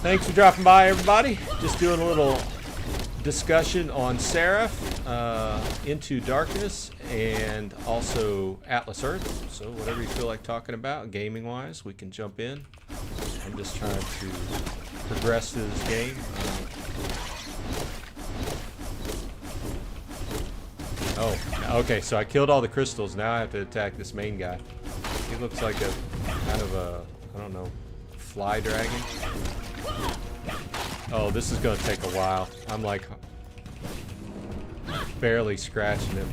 Thanks for dropping by, everybody. Just doing a little discussion on Seraph, Into Darkness, and also Atlas Earth. So whatever you feel like talking about, gaming-wise, we can jump in. I'm just trying to progress through this game. Oh, okay, so I killed all the crystals. Now I have to attack this main guy. He looks like a kind of a, I don't know, fly dragon. Oh, this is gonna take a while. I'm like barely scratching him.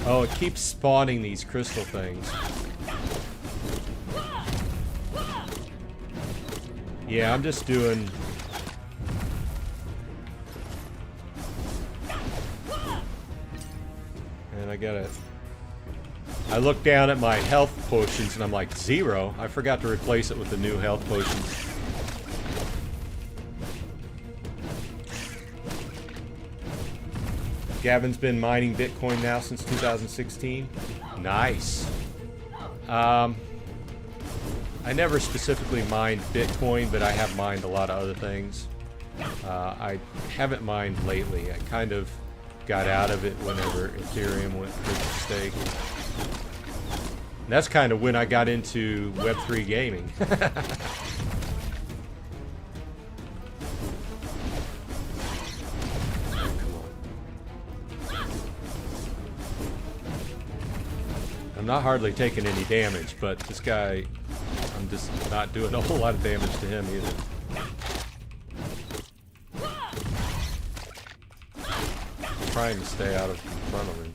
Oh, it keeps spawning these crystal things. Yeah, I'm just doing... And I gotta... I look down at my health potions and I'm like, 0? I forgot to replace it with the new health potions. Gavin's been mining Bitcoin now since 2016. Nice. I never specifically mined Bitcoin, but I have mined a lot of other things. I haven't mined lately. I kind of got out of it whenever Ethereum went proof of stake. And that's kind of when I got into Web3 gaming. I'm not hardly taking any damage, but this guy, I'm just not doing a whole lot of damage to him either. I'm trying to stay out of front of him.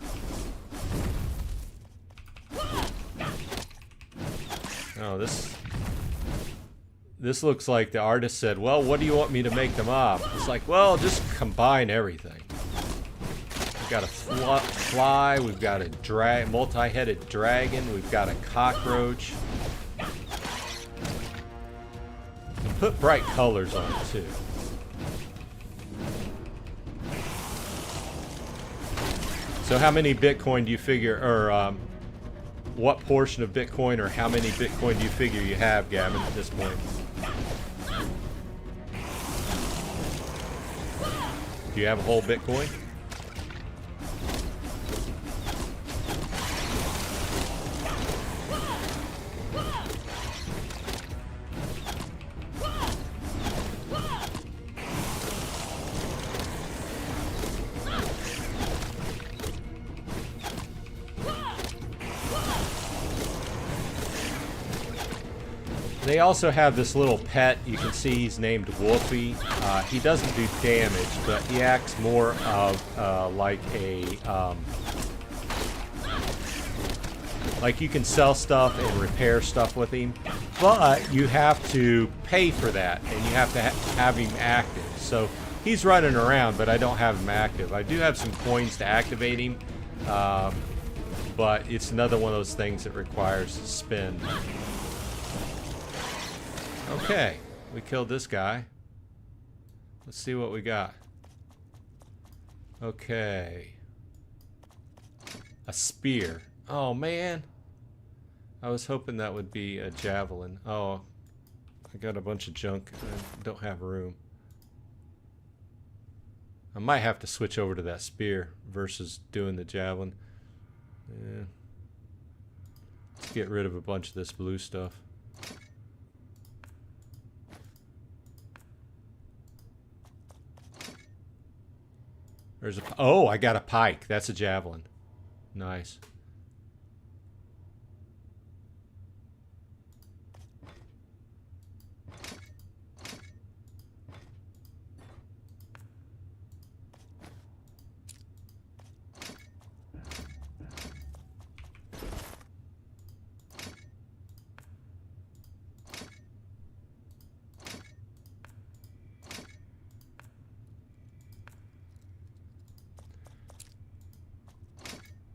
Oh, this looks like the artist said, well, what do you want me to make them up? It's like, well, just combine everything. We've got a fly, we've got a multi-headed dragon, we've got a cockroach. And put bright colors on it too. So how many Bitcoin do you figure, or what portion of Bitcoin, or how many Bitcoin do you figure you have, Gavin, at this point? Do you have a whole Bitcoin? They also have this little pet. You can see he's named Wolfie. He doesn't do damage, but he acts more of like a like you can sell stuff and repair stuff with him, but you have to pay for that, and you have to have him active. So he's running around, but I don't have him active. I do have some coins to activate him, but it's another one of those things that requires spend. Okay, we killed this guy. Let's see what we got. Okay. A spear. Oh, man. I was hoping that would be a javelin. Oh, I got a bunch of junk. I don't have room. I might have to switch over to that spear versus doing the javelin. Yeah. Let's get rid of a bunch of this blue stuff. There's a... Oh, I got a pike. That's a javelin. Nice.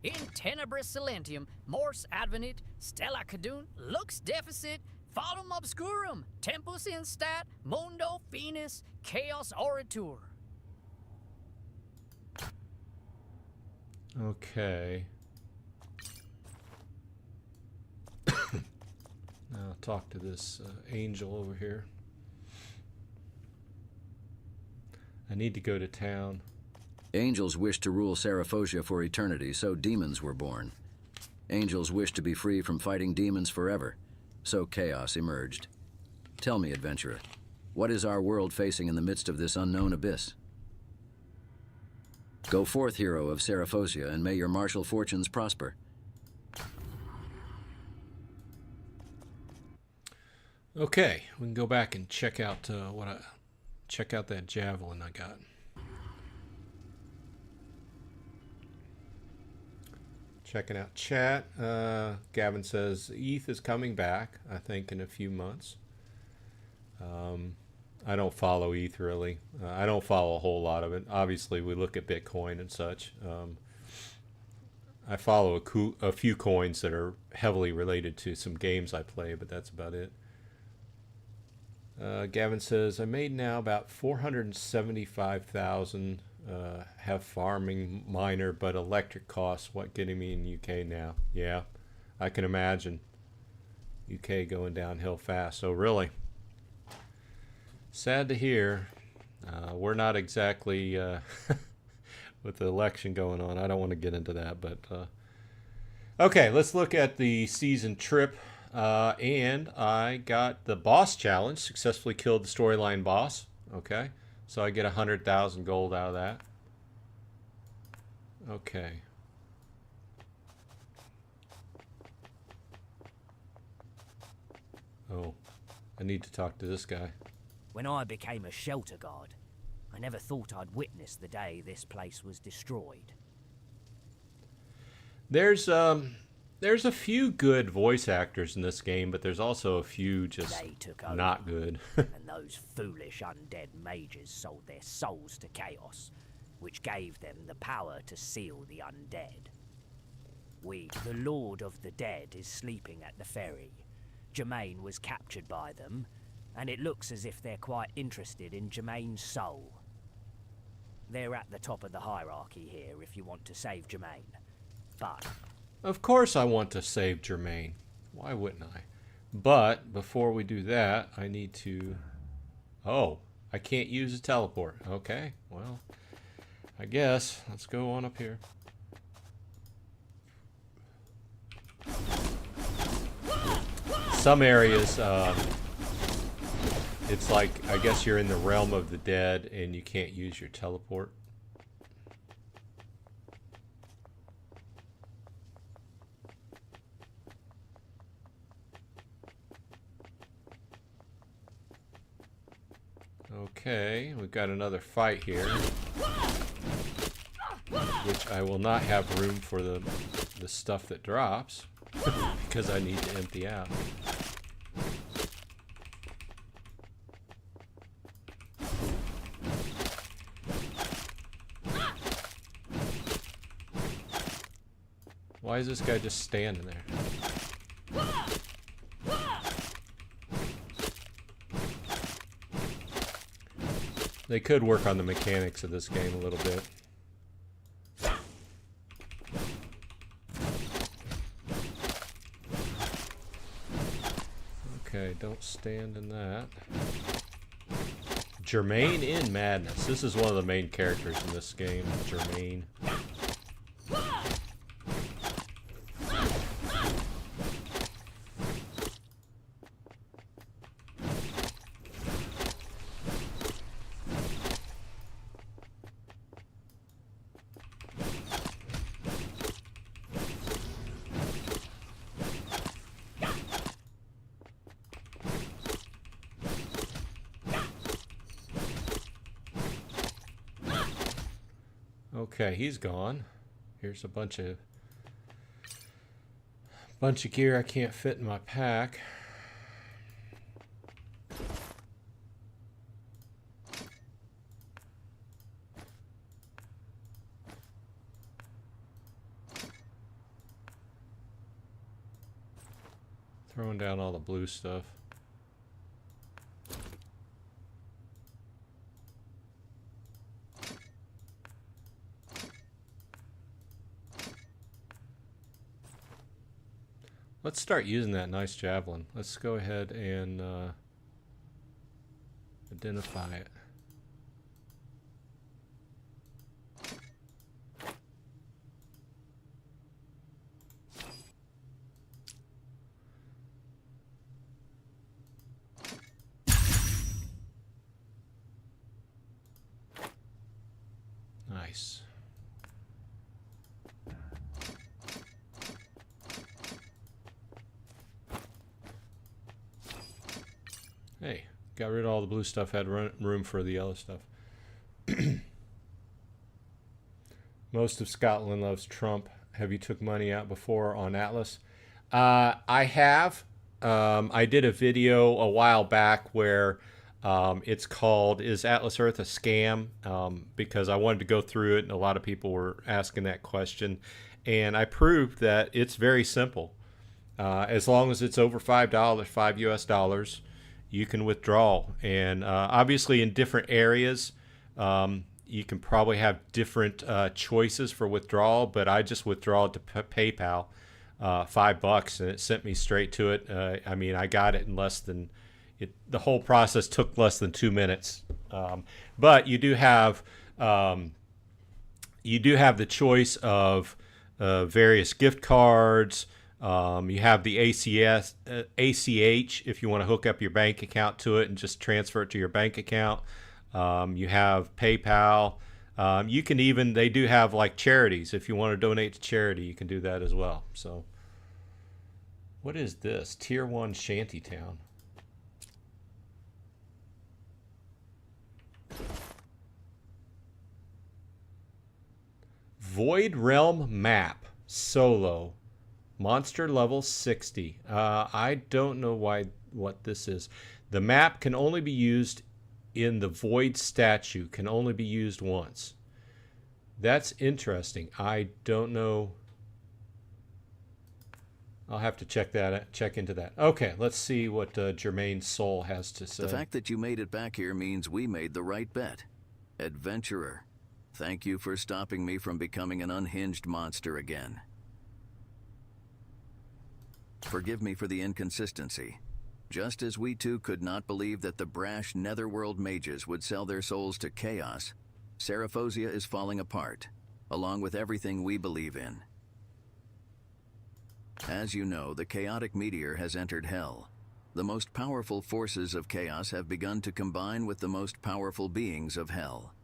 In tenebris silentium, mors advenit, stella cadun, lux deficit, falum obscurum, tempus instat, mundo finis, chaos oritur. Okay. Now I'll talk to this angel over here. I need to go to town. Angels wished to rule Seraphosia for eternity, so demons were born. Angels wished to be free from fighting demons forever, so chaos emerged. Tell me, adventurer, what is our world facing in the midst of this unknown abyss? Go forth, hero of Seraphosia, and may your martial fortunes prosper. Okay, we can go back and check out check out that javelin I got. Checking out chat. Gavin says ETH is coming back, I think, in a few months. I don't follow ETH really. I don't follow a whole lot of it. Obviously, we look at Bitcoin and such. I follow a few coins that are heavily related to some games I play, but that's about it. Gavin says, I made now about 475,000 have farming minor, but electric costs. What getting me in UK now? Yeah, I can imagine. UK going downhill fast. So really, sad to hear. We're not exactly with the election going on. I don't want to get into that, but okay, let's look at the season trip. And I got the boss challenge. Successfully killed the storyline boss. Okay, so I get 100,000 gold out of that. Okay. Oh, I need to talk to this guy. When I became a shelter guard, I never thought I'd witness the day this place was destroyed. There's a few good voice actors in this game, but there's also a few just They took over, not good. and those foolish undead mages sold their souls to chaos, which gave them the power to seal the undead. The Lord of the Dead, is sleeping at the ferry. Jermaine was captured by them, and it looks as if they're quite interested in Jermaine's soul. They're at the top of the hierarchy here if you want to save Jermaine. But Of course I want to save Jermaine. Why wouldn't I? But before we do that, I need to... Oh, I can't use a teleport. Okay, well, I guess. Let's go on up here. Some areas, it's like, I guess you're in the realm of the dead and you can't use your teleport. Okay, we've got another fight here, which I will not have room for the stuff that drops because I need to empty out. Why is this guy just standing there? They could work on the mechanics of this game a little bit. Okay, don't stand in that. Jermaine in Madness. This is one of the main characters in this game, Jermaine. Okay, he's gone. Here's a bunch of gear I can't fit in my pack. Throwing down all the blue stuff. Let's start using that nice javelin. Let's go ahead and identify it. Nice. Hey, got rid of all the blue stuff, had room for the yellow stuff. Most of Scotland loves Trump. Have you took money out before on Atlas? I have. I did a video a while back where it's called, Is Atlas Earth a Scam? Because I wanted to go through it and a lot of people were asking that question. And I proved that it's very simple. As long as it's over $5, $5 US, you can withdraw. And obviously in different areas, you can probably have different choices for withdrawal, but I just withdraw it to PayPal, $5, and it sent me straight to it. I mean, I got it in less than the whole process took less than 2 minutes. But you do have the choice of various gift cards. You have the ACH if you want to hook up your bank account to it and just transfer it to your bank account. You have PayPal. You can even, they do have like charities. If you want to donate to charity, you can do that as well. So what is this? Tier 1 Shantytown. Void Realm map solo. Monster level 60. I don't know what this is. The map can only be used in the Void statue. Can only be used once. That's interesting. I don't know. I'll have to check into that. Okay, let's see what Jermaine's Soul has to say. The fact that you made it back here means we made the right bet. Adventurer, thank you for stopping me from becoming an unhinged monster again. Forgive me for the inconsistency. Just as we too could not believe that the brash Netherworld mages would sell their souls to chaos, Seraphosia is falling apart, along with everything we believe in. As you know, the chaotic meteor has entered Hell. The most powerful forces of chaos have begun to combine with the most powerful beings of Hell.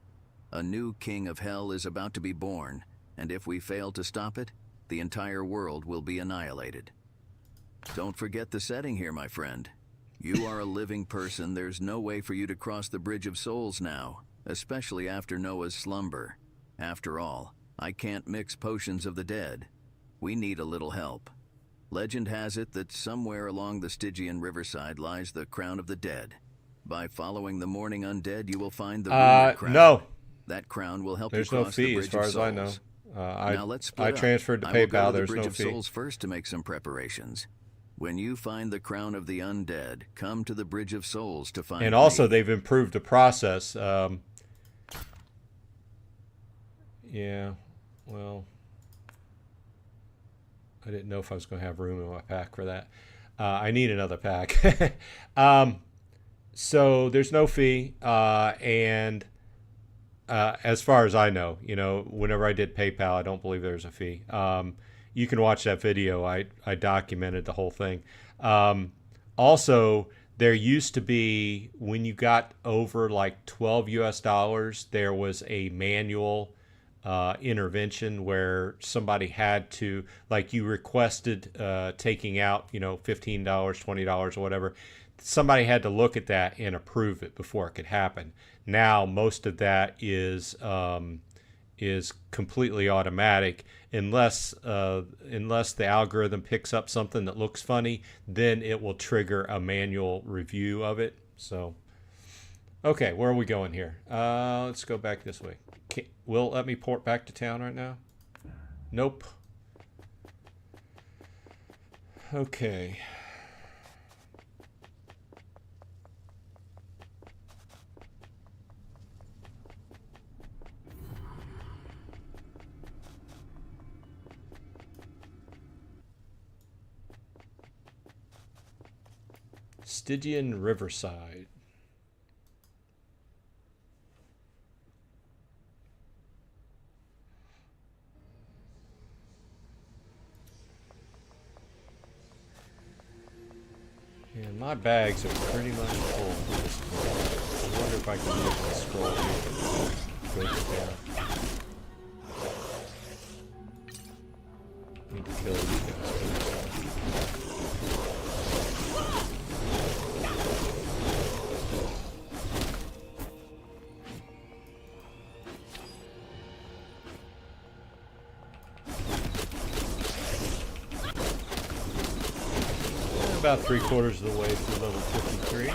A new king of Hell is about to be born, and if we fail to stop it, the entire world will be annihilated. Don't forget the setting here, my friend. You are a living person. There's no way for you to cross the Bridge of Souls now, especially after Noah's slumber. After all, I can't mix potions of the dead. We need a little help. Legend has it that somewhere along the Stygian riverside lies the crown of the dead. By following the mourning undead, you will find the ruined crown. No. That crown will help There's you now cross no the fee Bridge as far of as Souls. I know. Now let's split I up. transferred to I will go PayPal. to the There's Bridge no of fee. Souls first to make some preparations. When you find the crown of the undead, come to the Bridge of Souls to find And also, me. they've improved the process. Yeah, well, I didn't know if I was going to have room in my pack for that. I need another pack. So there's no fee, and as far as I know, whenever I did PayPal, I don't believe there's a fee. You can watch that video. I documented the whole thing. Also, there used to be, when you got over like $12 US, there was a manual intervention where somebody had to, like, you requested taking out, $15, $20 or whatever. Somebody had to look at that and approve it before it could happen. Now most of that is completely automatic, unless the algorithm picks up something that looks funny, then it will trigger a manual review of it. So, okay, where are we going here? Let's go back this way. Will it let me port back to town right now? Nope. Okay. Stygian Riverside. And my bags are pretty much full at this point. I wonder if I can use the scroll here. Go to down. Need to kill these guys. About 3/4 of the way through level 53.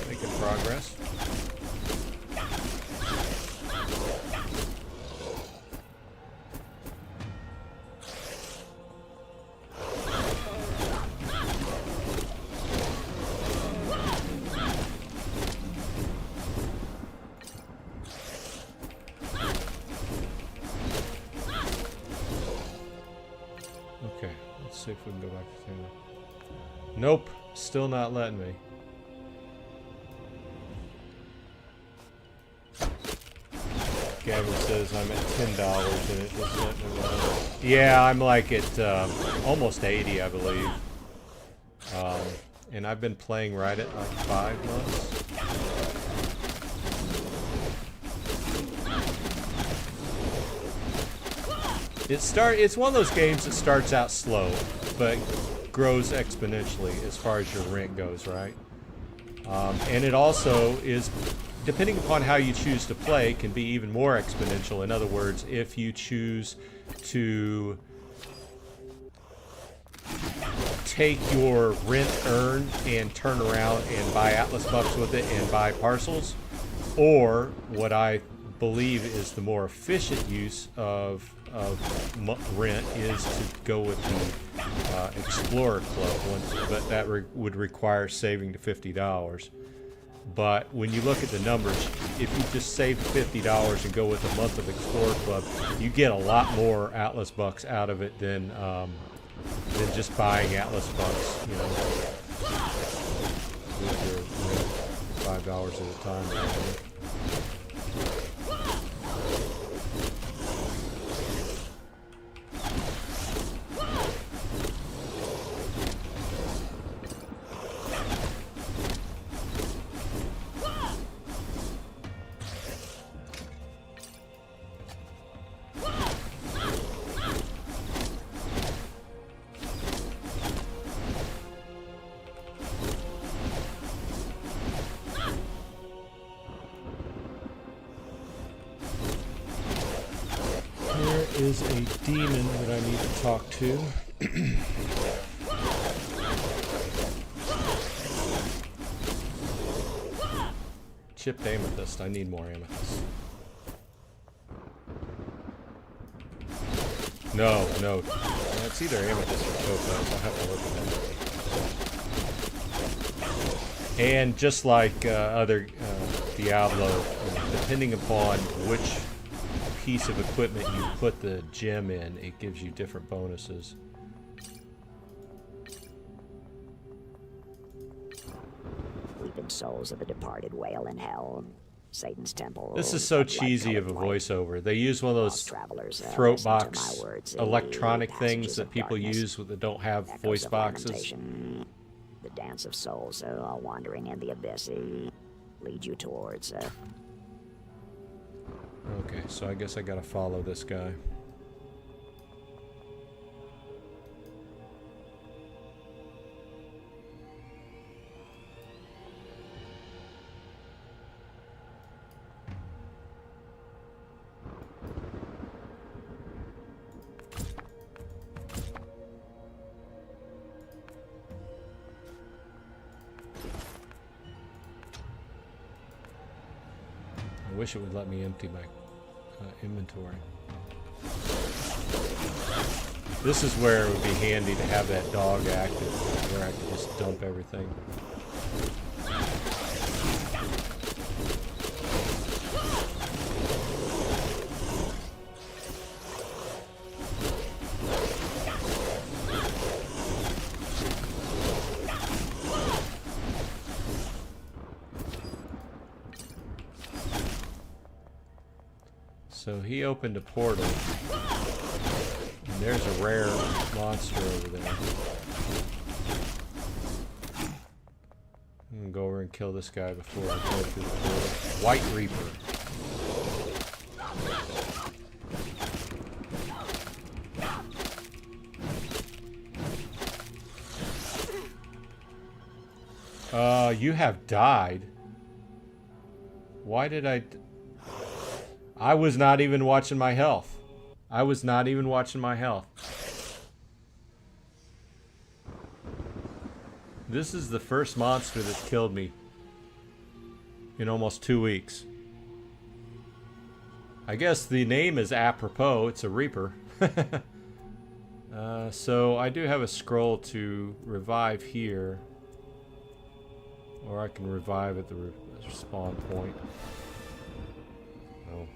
Making progress. see if we can go back to Taylor. Nope, still not letting me. Gavin says I'm at $10 and it just let me know. Yeah, I'm like at almost 80, I believe. And I've been playing right at like 5 months. It's one of those games that starts out slow, but grows exponentially as far as your rent goes, right? And it also is, depending upon how you choose to play, can be even more exponential. In other words, if you choose to take your rent earn and turn around and buy Atlas bucks with it and buy parcels, or what I believe is the more efficient use of rent is to go with the Explorer Club, but that would require saving to $50. But when you look at the numbers, if you just save $50 and go with a month of Explorer Club, you get a lot more Atlas bucks out of it than just buying Atlas bucks, you know, with your $5 at a time. Or whatever. Is a demon that I need to talk to. Chipped amethyst. I need more amethyst. No. It's either amethyst or topaz. I'll have to look at that. And just like other Diablo, depending upon which piece of equipment you put the gem in, it gives you different bonuses. Weeping souls of the departed wail in hell. Satan's temple. This is so cheesy of a voiceover. They use one of those throat box electronic things that people use that don't have voice boxes. The dance of souls all wandering in the abyss lead you towards Okay, so I guess I gotta follow this guy. I wish it would let me empty my inventory. This is where it would be handy to have that dog active, where I could just dump everything. So he opened a portal, and there's a rare monster over there. I'm gonna go over and kill this guy before I go through the portal. White Reaper. You have died. Why did I was not even watching my health. I was not even watching my health. This is the first monster that's killed me in almost 2 weeks. I guess the name is apropos. It's a Reaper. So I do have a scroll to revive here. Or I can revive at the respawn point. Oh.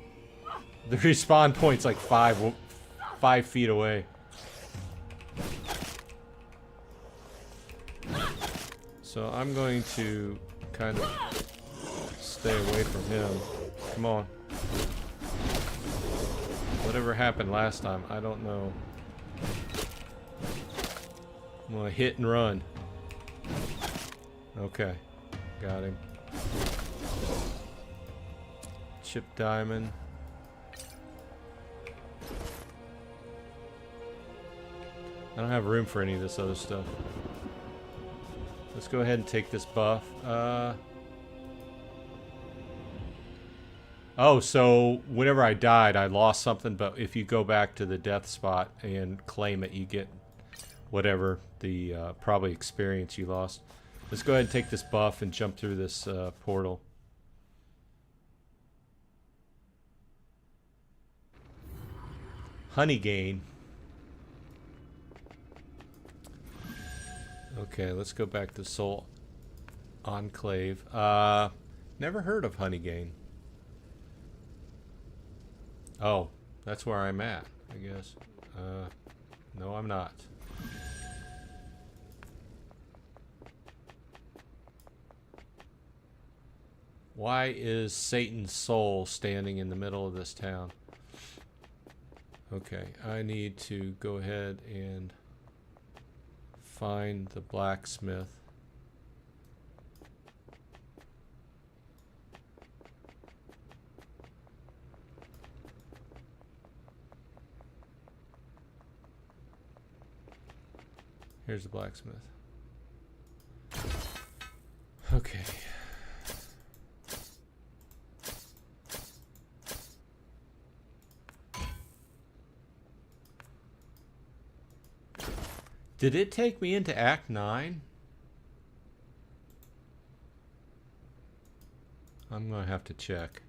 The respawn point's like 5 feet away. So I'm going to kind of stay away from him. Come on. Whatever happened last time, I don't know. I'm gonna hit and run. Okay, got him. Chip diamond. I don't have room for any of this other stuff. Let's go ahead and take this buff. Oh, so whenever I died, I lost something, but if you go back to the death spot and claim it, you get whatever the probably experience you lost. Let's go ahead and take this buff and jump through this portal. Honey gain. Okay, let's go back to Soul Enclave. Never heard of honey gain. Oh, that's where I'm at, I guess. No, I'm not. Why is Satan's soul standing in the middle of this town? Okay, I need to go ahead and find the blacksmith. Here's the blacksmith. Okay. Did it take me into Act 9? I'm gonna have to check.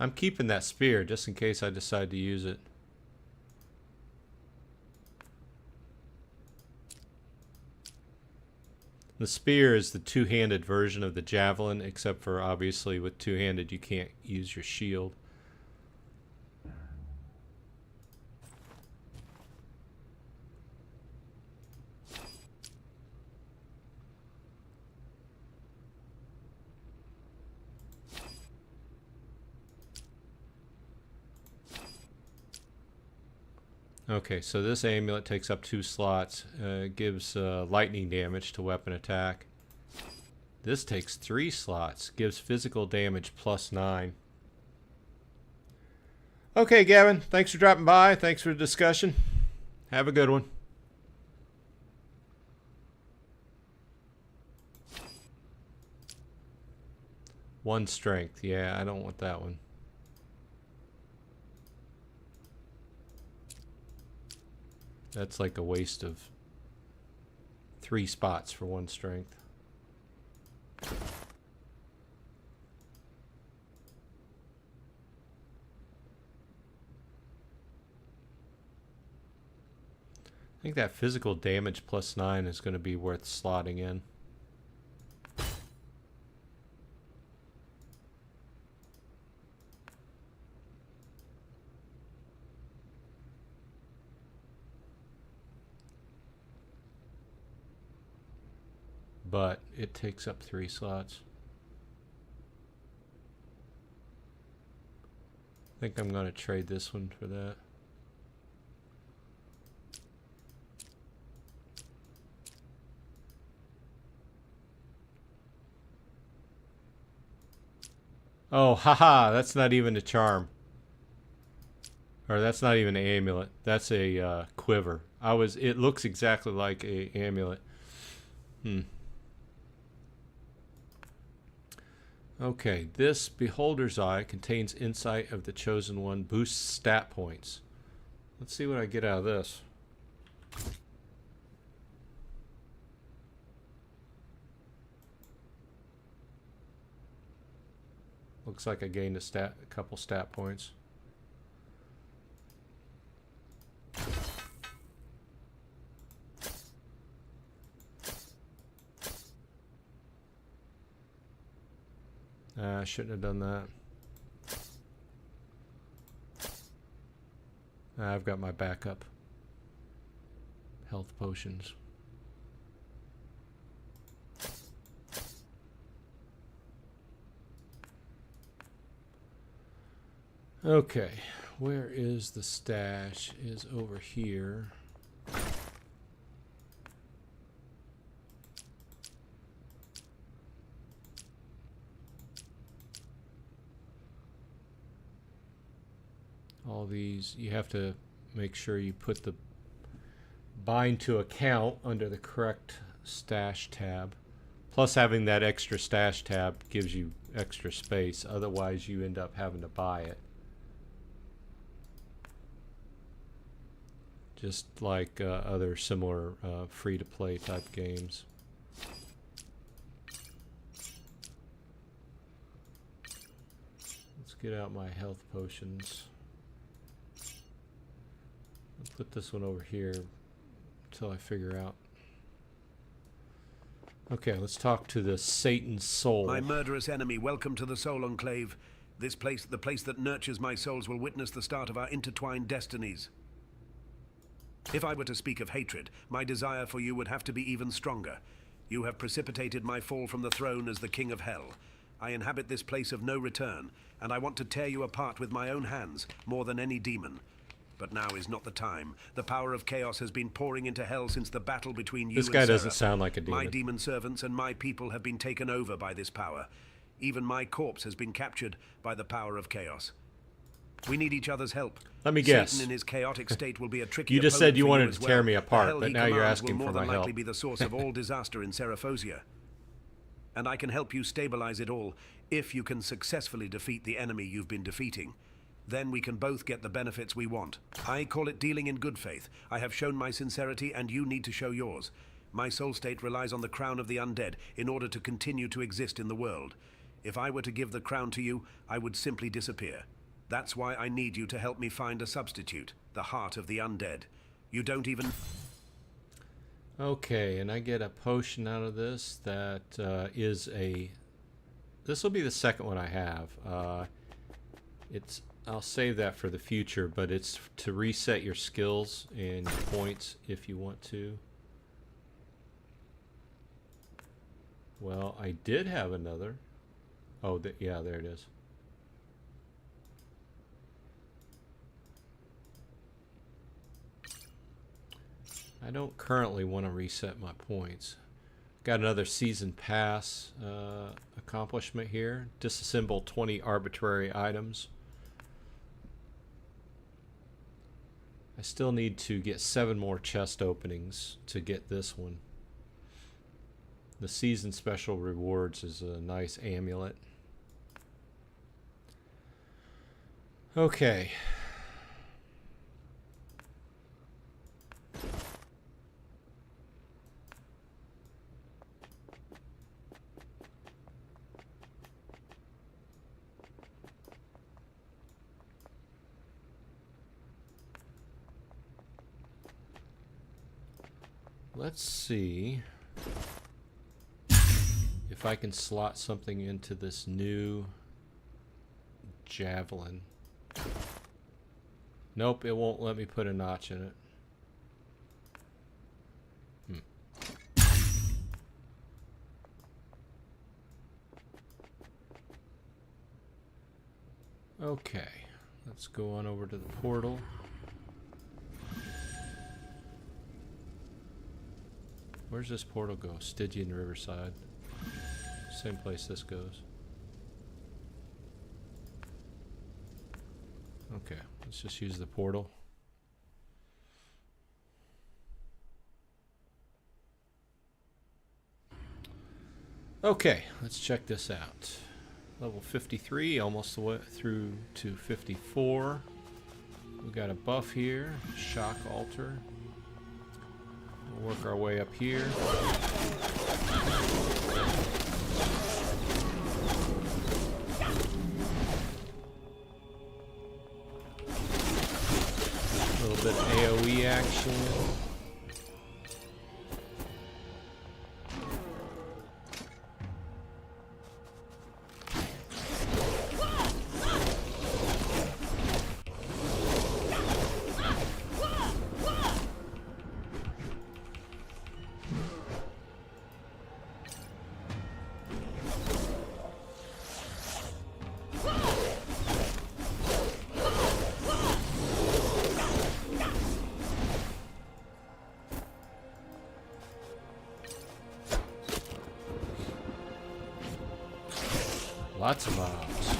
I'm keeping that spear just in case I decide to use it. The spear is the two-handed version of the javelin, except for obviously with two-handed you can't use your shield. Okay, so this amulet takes up 2 slots, gives lightning damage to weapon attack. This takes 3 slots, gives physical damage +9. Okay, Gavin, thanks for dropping by. Thanks for the discussion. Have a good one. One strength. Yeah, I don't want that one. That's like a waste of 3 spots for 1 strength. I think that physical damage +9 is going to be worth slotting in. But it takes up 3 slots. I think I'm going to trade this one for that. Oh, haha, that's not even a charm. Or that's not even an amulet. That's a quiver. It looks exactly like a amulet. Okay, this Beholder's Eye contains Insight of the Chosen One, boosts stat points. Let's see what I get out of this. Looks like I gained a couple stat points. I shouldn't have done that. I've got my backup health potions. Okay, where is the stash? Is over here. All these, you have to make sure you put the bind to account under the correct stash tab. Plus having that extra stash tab gives you extra space, otherwise you end up having to buy it. Just like other similar free-to-play type games. Let's get out my health potions. I'll put this one over here until I figure out. Okay, let's talk to the Satan's soul. My murderous enemy, welcome to the Soul Enclave. This place, the place that nurtures my souls, will witness the start of our intertwined destinies. If I were to speak of hatred, my desire for you would have to be even stronger. You have precipitated my fall from the throne as the King of Hell. I inhabit this place of no return, and I want to tear you apart with my own hands, more than any demon. But now is not the time. The power of chaos has been pouring into hell since the battle between you and This guy doesn't Seraph. sound like a demon. My demon servants and my people have been taken over by this power. Even my corpse has been captured by the power of chaos. We need each other's help. Let me guess. Satan in his chaotic state will be a tricky You just opponent said you for wanted as to tear well. me The apart, hell but he now you're commands asking will for more my than likely help. be the source of all disaster in Seraphosia. And I can help you stabilize it all if you can successfully defeat the enemy you've been defeating. Then we can both get the benefits we want. I call it dealing in good faith. I have shown my sincerity, and you need to show yours. My soul state relies on the crown of the undead in order to continue to exist in the world. If I were to give the crown to you, I would simply disappear. That's why I need you to help me find a substitute, the heart of the undead. You don't even... Okay, and I get a potion out of this that is a... This will be the second one I have. I'll save that for the future, but it's to reset your skills and your points if you want to. Well, I did have another. Oh, yeah, there it is. I don't currently want to reset my points. Got another season pass accomplishment here. Disassemble 20 arbitrary items. I still need to get 7 more chest openings to get this one. The season special rewards is a nice amulet. Okay. Let's see if I can slot something into this new javelin. Nope, it won't let me put a notch in it. Okay, let's go on over to the portal. Where's this portal go? Stygian Riverside. Same place this goes. Okay, let's just use the portal. Okay, let's check this out. Level 53, almost the way through to 54. We got a buff here, shock altar. We'll work our way up here. A little bit of AoE action. Lots of mobs.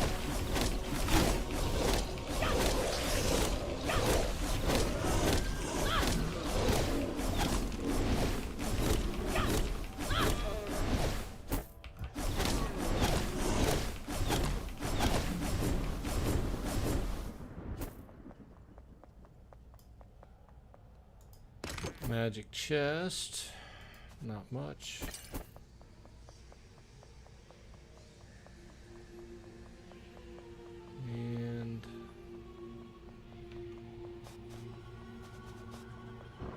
Magic chest, not much. And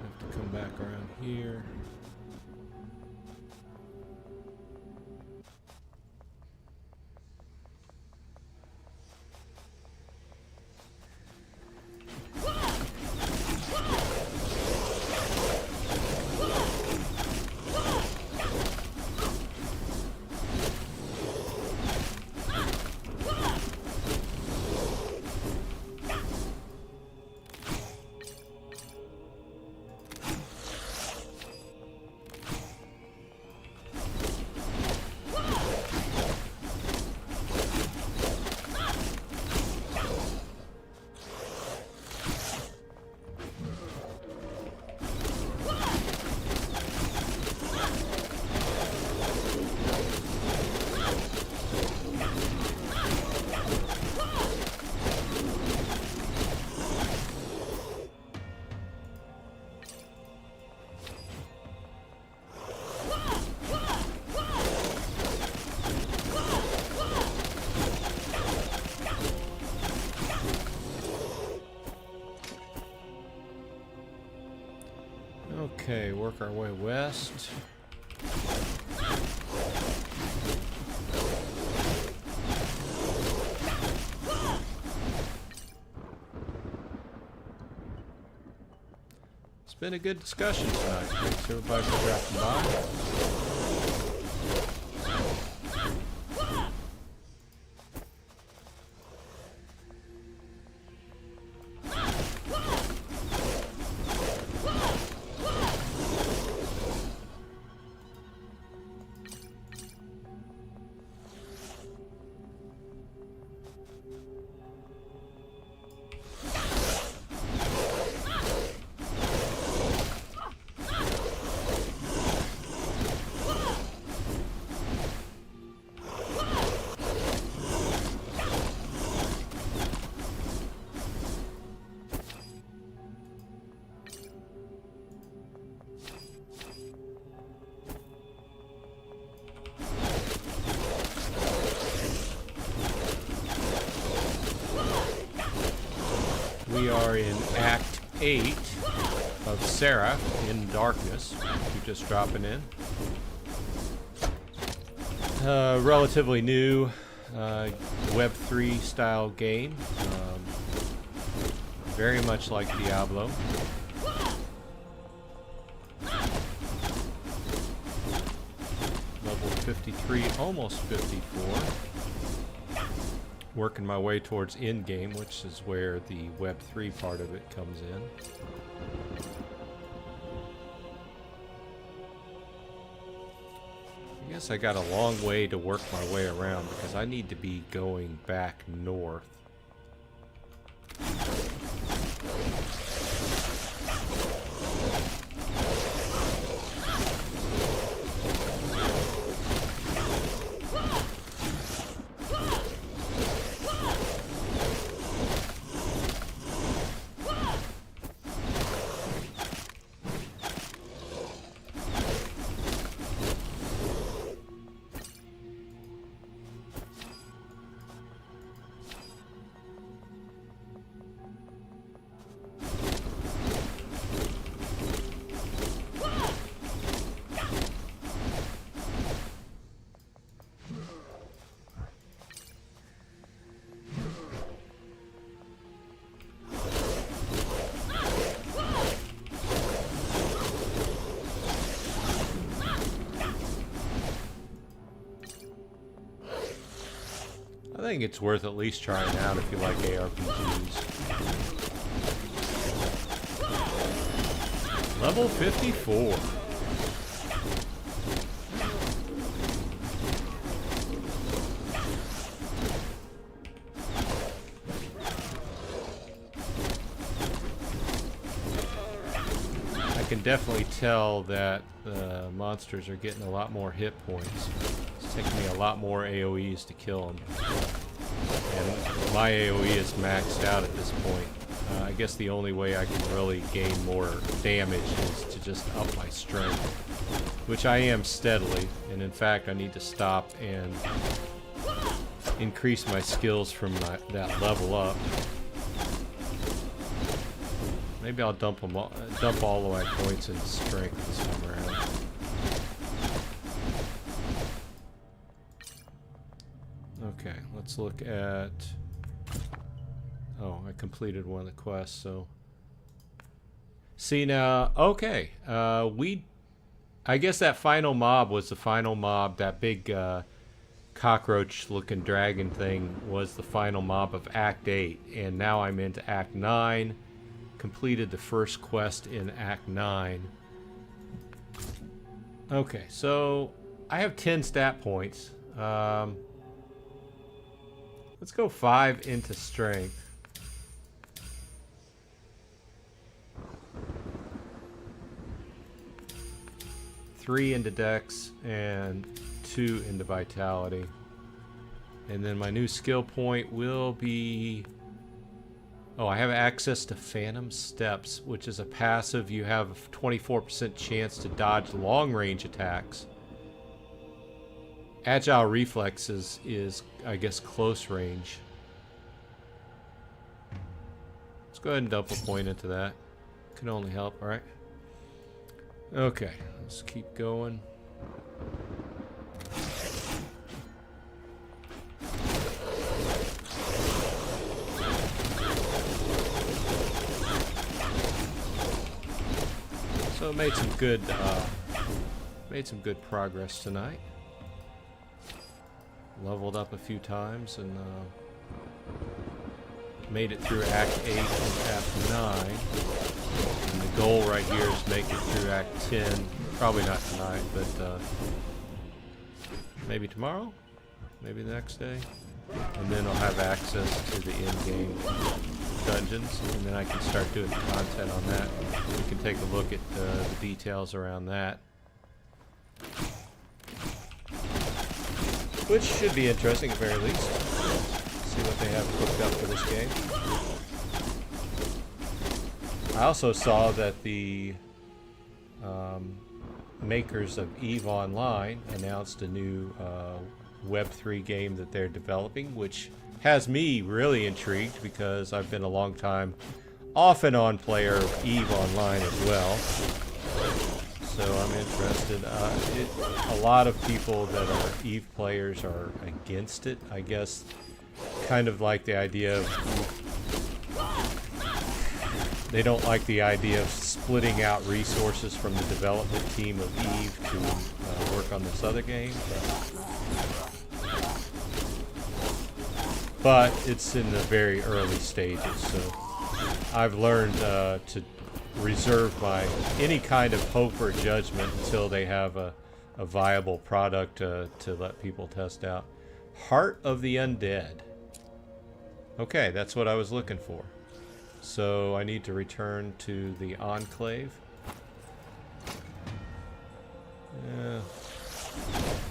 have to come back around here. Okay, work our way west. It's been a good discussion tonight. Thanks everybody for dropping by. We are in Act 8 of Seraph in Darkness. You're just dropping in. Relatively new Web3 style game. Very much like Diablo. Level 53, almost 54. Working my way towards end game, which is where the Web3 part of it comes in. I guess I got a long way to work my way around because I need to be going back north. I think it's worth at least trying out if you like ARPGs. Level 54. can definitely tell that the monsters are getting a lot more hit points. It's taking me a lot more AoEs to kill them. And my AoE is maxed out at this point. I guess the only way I can really gain more damage is to just up my strength, which I am steadily. And in fact, I need to stop and increase my skills from that level up. Maybe I'll dump all of my points in strength this time around. Okay, let's look at... Oh, I completed one of the quests, so... See now, okay. I guess that final mob was the final mob. That big cockroach-looking dragon thing was the final mob of Act 8. And now I'm into Act 9. Completed the first quest in Act 9. Okay, so I have 10 stat points. Let's go 5 into strength. 3 into dex and 2 into vitality. And then my new skill point will be... Oh, I have access to Phantom Steps, which is a passive. You have a 24% chance to dodge long-range attacks. Agile Reflexes is, I guess, close range. Let's go ahead and dump a point into that. Can only help, right? Okay, let's keep going. So made some good progress tonight. Leveled up a few times and made it through Act 8 and Act 9. And the goal right here is make it through Act 10. Probably not tonight, but maybe tomorrow, maybe the next day, and then I'll have access to the in-game dungeons, and then I can start doing content on that. We can take a look at the details around that, which should be interesting at the very least. See what they have cooked up for this game. I also saw that the makers of EVE Online announced a new Web3 game that they're developing, which has me really intrigued because I've been a long time off and on player of EVE Online as well. So I'm interested. A lot of people that are EVE players are against it, I guess. Kind of like the idea of... They don't like the idea of splitting out resources from the development team of EVE to work on this other game. But it's in the very early stages, so I've learned to reserve any kind of hope or judgment until they have a viable product to let people test out. Heart of the Undead. Okay, that's what I was looking for. So I need to return to the Enclave. Yeah.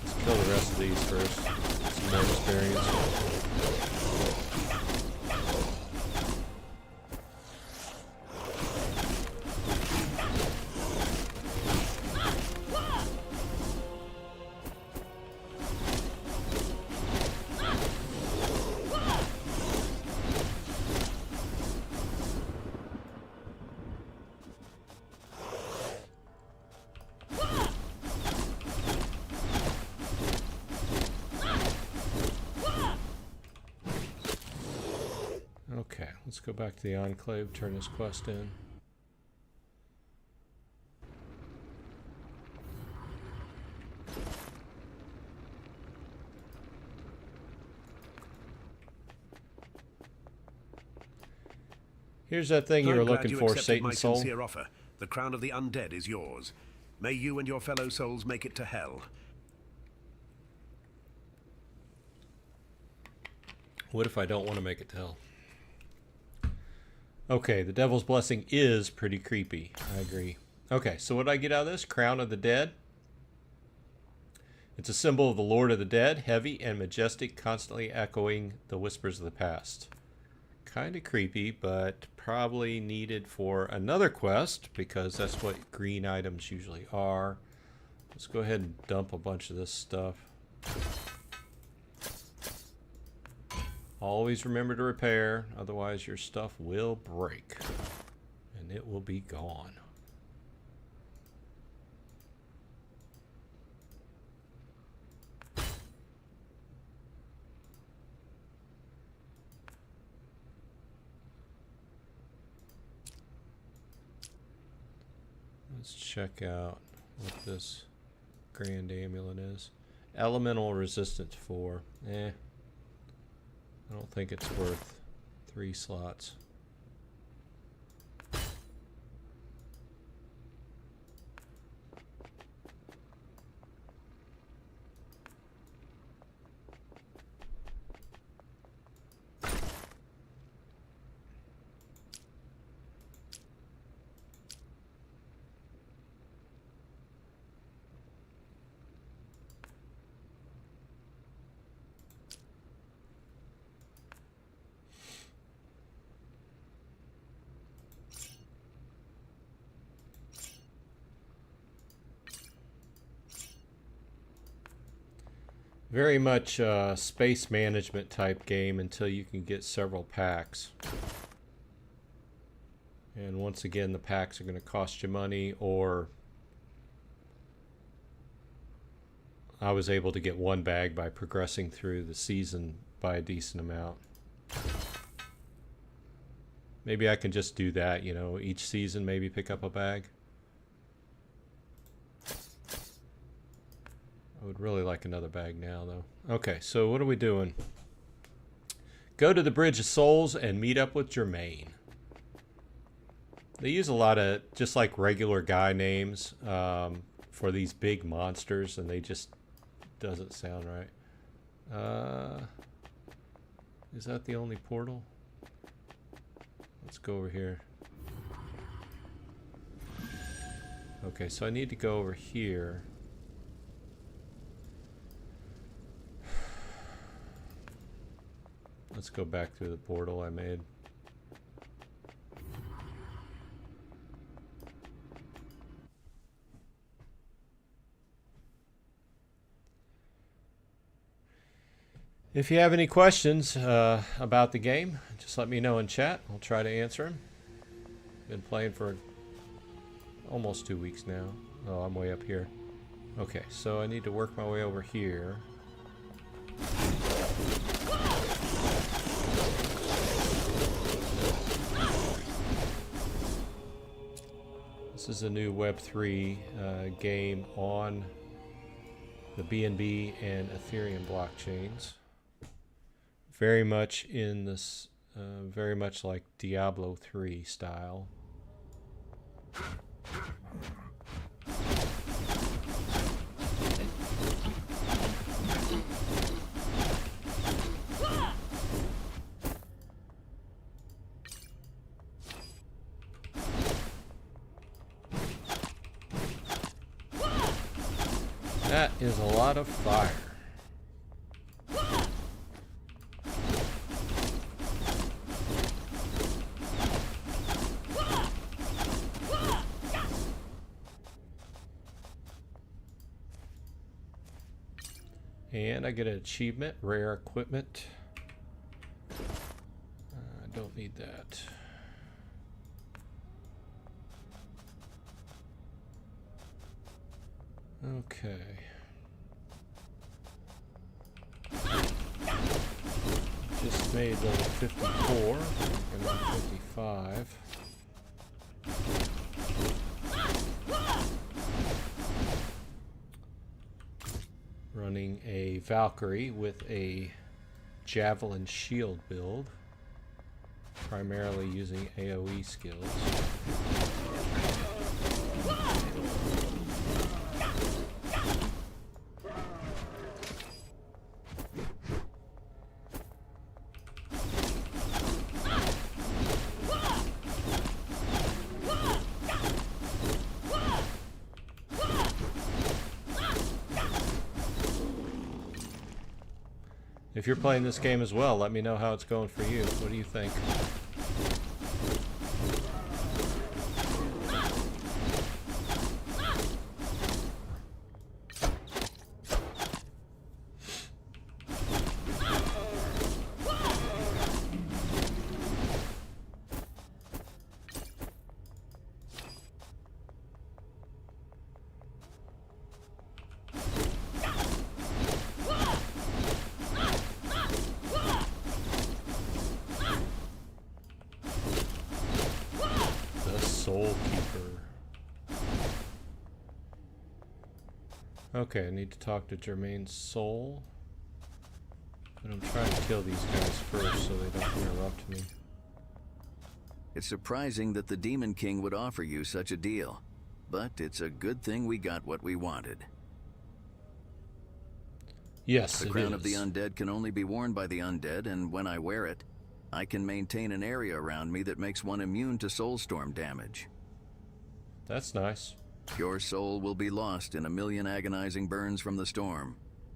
Let's kill the rest of these first. Some more experience. Okay, let's go back to the Enclave, turn this quest in. Here's that thing you were looking for, Satan's Soul. Sincere offer. The crown of the undead is yours. May you and your fellow souls make it to hell. What if I don't want to make it to hell? Okay, the Devil's Blessing is pretty creepy. I agree. Okay, so what did I get out of this? Crown of the Dead. It's a symbol of the Lord of the Dead, heavy and majestic, constantly echoing the whispers of the past. Kind of creepy, but probably needed for another quest, because that's what green items usually are. Let's go ahead and dump a bunch of this stuff. Always remember to repair, otherwise your stuff will break. And it will be gone. Let's check out what this Grand Amulet is. Elemental Resistance 4. I don't think it's worth 3 slots. Very much space management type game until you can get several packs. And once again, the packs are going to cost you money, or I was able to get 1 bag by progressing through the season by a decent amount. Maybe I can just do that, you know, each season maybe pick up a bag. I would really like another bag now, though. Okay, so what are we doing? Go to the Bridge of Souls and meet up with Jermaine. They use a lot of just like regular guy names for these big monsters, and they just doesn't sound right. Is that the only portal? Let's go over here. Okay, so I need to go over here. Let's go back through the portal I made. If you have any questions about the game, just let me know in chat. I'll try to answer them. Been playing for almost 2 weeks now. Oh, I'm way up here. Okay, so I need to work my way over here. This is a new Web3 game on the BNB and Ethereum blockchains. Very much in this, very much like Diablo 3 style. That is a lot of fire. And I get an achievement, rare equipment. I don't need that. Okay. Just made level 54 and then 55. Running a Valkyrie with a Javelin shield build, primarily using AoE skills. If you're playing this game as well, let me know how it's going for you. What do you think? Soul Keeper. Okay, I need to talk to Jermaine's soul. But I'm trying to kill these guys first so they don't interrupt me. It's surprising that the Demon King would offer you such a deal, but it's a good thing we got what we wanted. Yes, the crown of the undead can only be worn by the undead, and when I wear it, I can maintain an area around me that makes one immune to soulstorm damage. That's nice. Your soul will be lost in a million agonizing burns from the storm.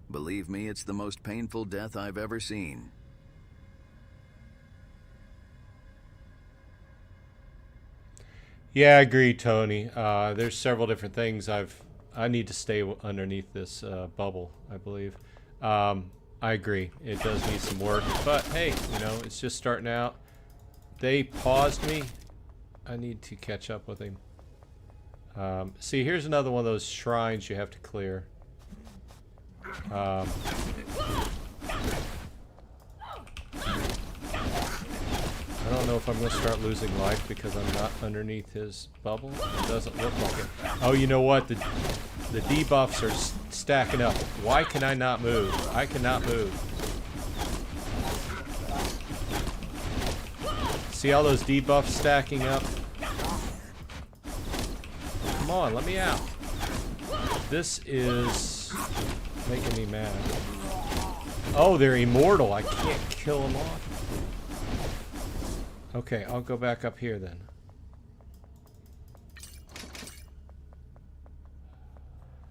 Believe me, it's the most painful death I've ever seen. Yeah, I agree, Tony. There's several different things I need to stay underneath this bubble, I believe. I agree. It does need some work, but hey, you know, it's just starting out. They paused me. I need to catch up with him. See, here's another one of those shrines you have to clear. I don't know if I'm going to start losing life because I'm not underneath his bubble. It doesn't look like it. Oh, you know what? The debuffs are stacking up. Why can I not move? I cannot move. See all those debuffs stacking up? Come on, let me out. This is making me mad. Oh, they're immortal. I can't kill them off. Okay, I'll go back up here then.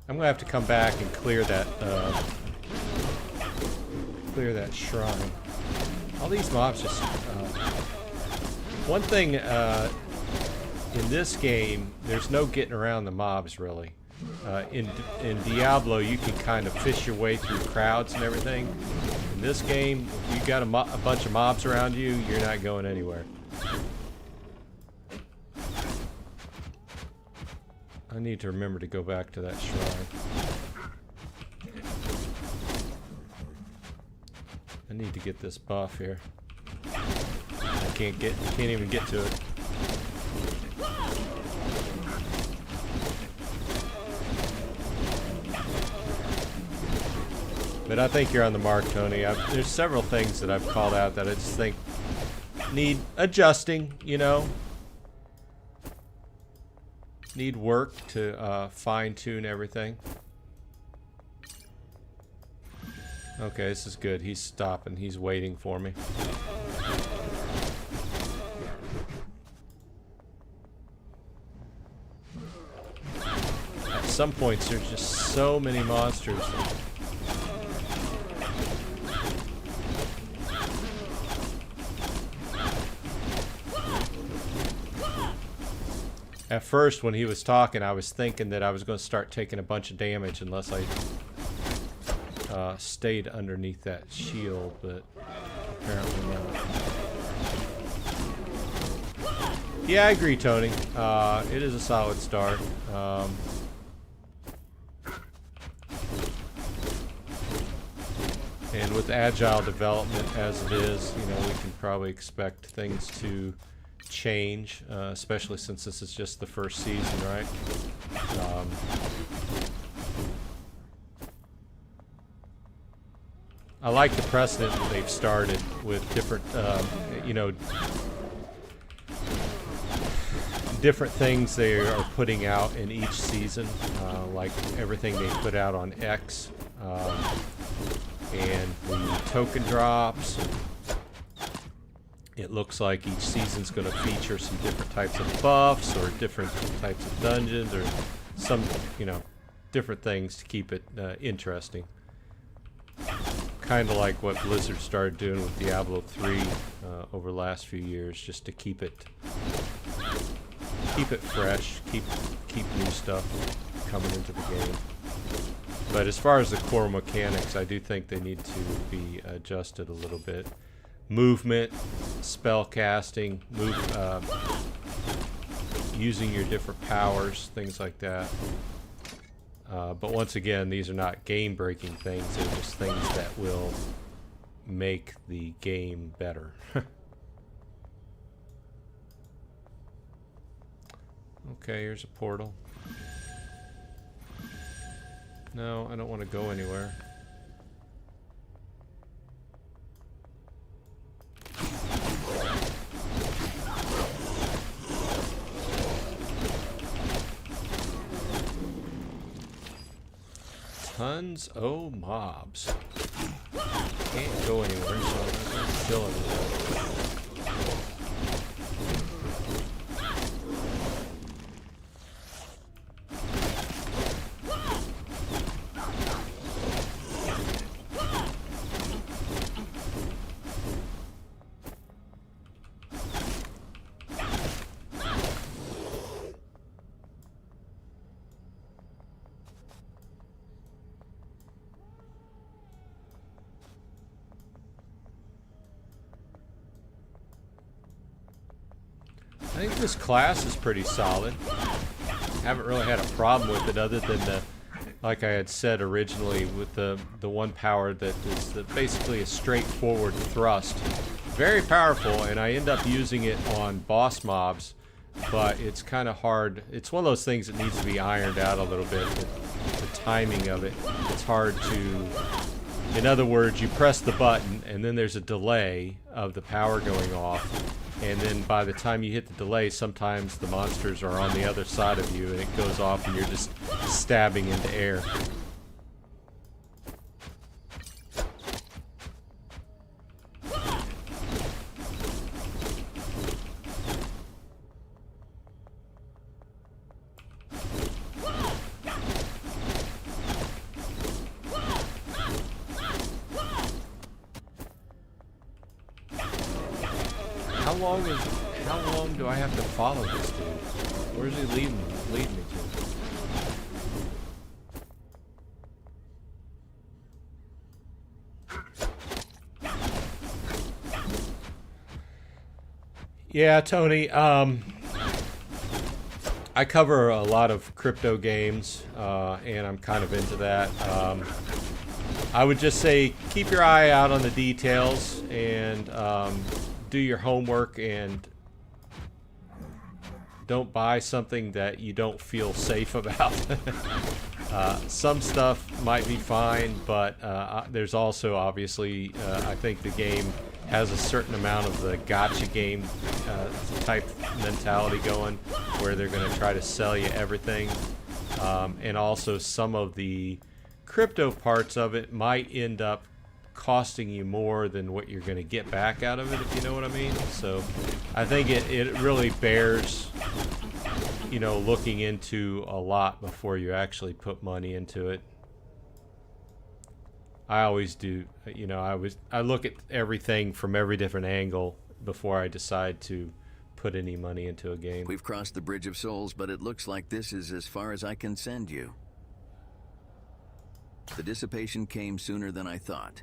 I'm gonna have to come back and clear that shrine. All these mobs just one thing in this game, there's no getting around the mobs really. In Diablo, you can kind of fish your way through crowds and everything. In this game, if you got a bunch of mobs around you, you're not going anywhere. I need to remember to go back to that shrine. I need to get this buff here. I can't even get to it. But I think you're on the mark, Tony. There's several things that I've called out that I just think need adjusting, you know. Need work to fine-tune everything. Okay, this is good. He's stopping. He's waiting for me. At some points, there's just so many monsters. At first, when he was talking, I was thinking that I was going to start taking a bunch of damage unless I stayed underneath that shield, but apparently not. Yeah, I agree, Tony. It is a solid start. And with agile development as it is, you know, we can probably expect things to change, especially since this is just the first season, right? I like the precedent that they've started with different, you know, different things they are putting out in each season, like everything they put out on X, and the token drops. It looks like each season's going to feature some different types of buffs or different types of dungeons or some, you know, different things to keep it interesting. kind of like what Blizzard started doing with Diablo 3 over the last few years, just to keep it fresh, keep new stuff coming into the game. But as far as the core mechanics, I do think they need to be adjusted a little bit. Movement, spell casting, using your different powers, things like that. But once again, these are not game-breaking things. They're just things that will make the game better. Okay, here's a portal. No, I don't want to go anywhere. Tons of mobs. Can't go anywhere, so I'm not going to kill everything. I think this class is pretty solid. Haven't really had a problem with it other than the, like I had said originally, with the one power that is basically a straightforward thrust. Very powerful, and I end up using it on boss mobs, but it's kind of hard. It's one of those things that needs to be ironed out a little bit, the timing of it. It's hard to, in other words, you press the button and then there's a delay of the power going off. And then by the time you hit the delay, sometimes the monsters are on the other side of you and it goes off and you're just stabbing into air. How long do I have to follow this dude? Where's he lead me to? Yeah, Tony, I cover a lot of crypto games, and I'm kind of into that. I would just say keep your eye out on the details and do your homework, and don't buy something that you don't feel safe about. Some stuff might be fine, but there's also obviously, I think the game has a certain amount of the gotcha game type mentality going, where they're going to try to sell you everything. And also some of the crypto parts of it might end up costing you more than what you're going to get back out of it, if you know what I mean. So I think it really bears, you know, looking into a lot before you actually put money into it. I always do, you know, I look at everything from every different angle before I decide to put any money into a game. We've crossed the Bridge of Souls, but it looks like this is as far as I can send you. The dissipation came sooner than I thought.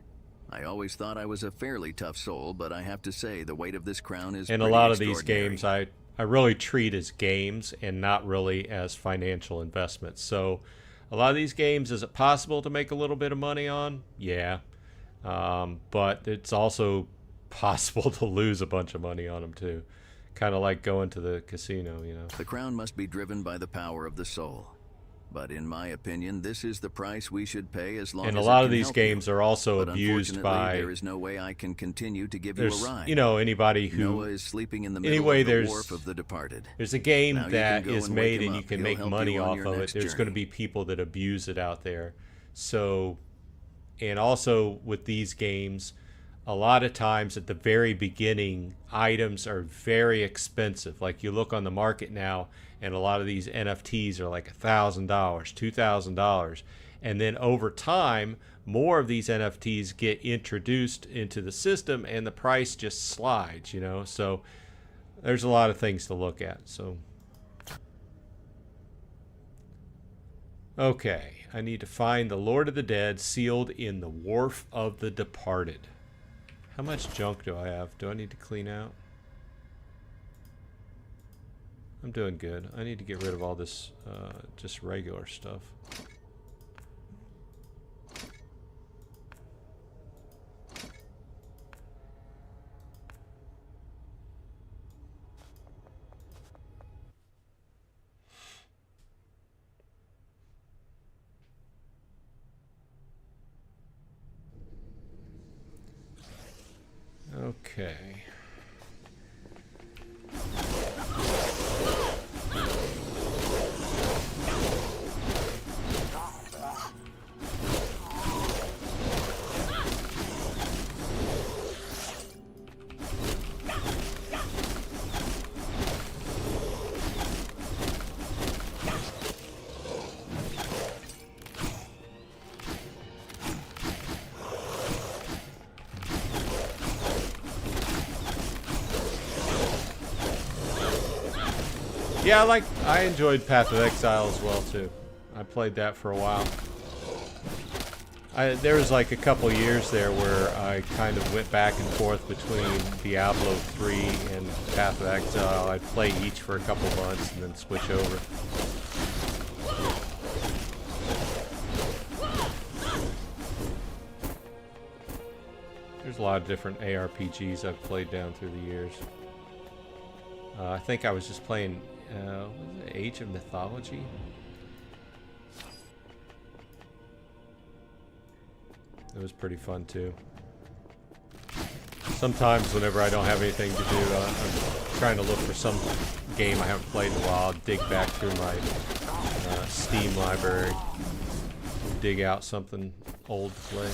I always thought I was a fairly tough soul, but I have to say the weight of this crown is and a lot of these games I really treat as games and not really as financial investments. So a lot of these games, is it possible to make a little bit of money on? Yeah. But it's also possible to lose a bunch of money on them too. Kind of like going to the casino, you know. The crown must be driven by the power of the soul. But in my opinion, this is the price we should pay as long as it can help you. And a lot of these games are also abused by... there is no way I can continue to give you a ride. You know, anybody who... Noah is sleeping in the middle of the wharf of the departed. There's a game that is made and you can make money off of it. There's going to be people that abuse it out there. So, and also with these games, a lot of times at the very beginning, items are very expensive. Like you look on the market now, and a lot of these NFTs are like $1,000, $2,000. And then over time, more of these NFTs get introduced into the system and the price just slides, you know. So there's a lot of things to look at. So okay, I need to find the Lord of the Dead sealed in the Wharf of the Departed. How much junk do I have? Do I need to clean out? I'm doing good. I need to get rid of all this just regular stuff. Okay. Yeah, I enjoyed Path of Exile as well too. I played that for a while. There was like a couple years there where I kind of went back and forth between Diablo 3 and Path of Exile. I'd play each for a couple months and then switch over. There's a lot of different ARPGs I've played down through the years. I think I was just playing what was it, Age of Mythology? It was pretty fun too. Sometimes whenever I don't have anything to do, I'm trying to look for some game I haven't played in a while, dig back through my Steam library, dig out something old to play.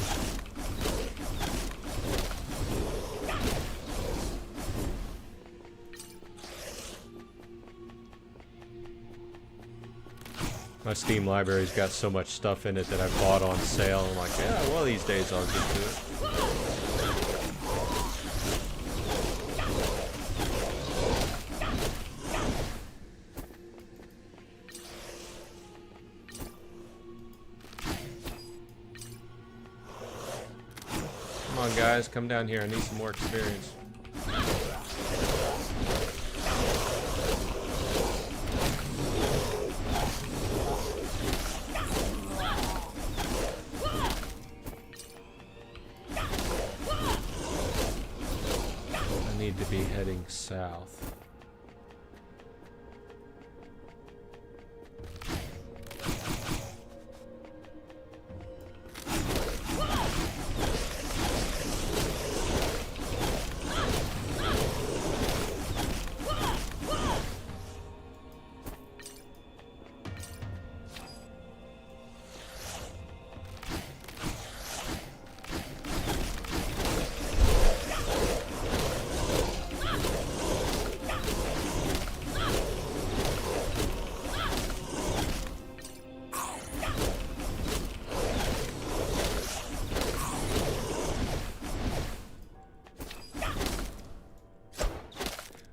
My Steam library's got so much stuff in it that I bought on sale. I'm like, yeah, one of these days I'll get to it. Come on, guys, come down here. I need some more experience. To be heading south.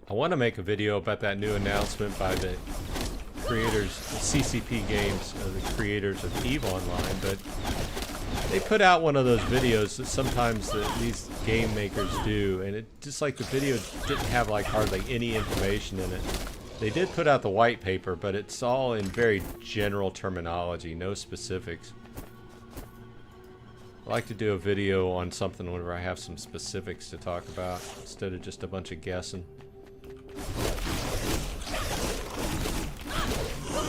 I want to make a video about that new announcement by the creators, CCP Games, the creators of EVE Online, but they put out one of those videos that sometimes these game makers do, and it just like the video didn't have like hardly any information in it. They did put out the white paper, but it's all in very general terminology, no specifics. I like to do a video on something whenever I have some specifics to talk about, instead of just a bunch of guessing.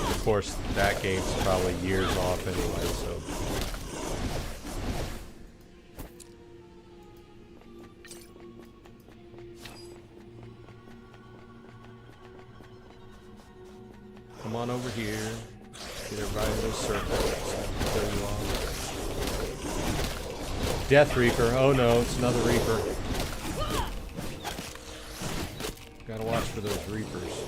Of course, that game's probably years off anyway, so. Come on over here. Get everybody in those circles. There you are. Death Reaper. Oh no, it's another Reaper. Gotta watch for those Reapers.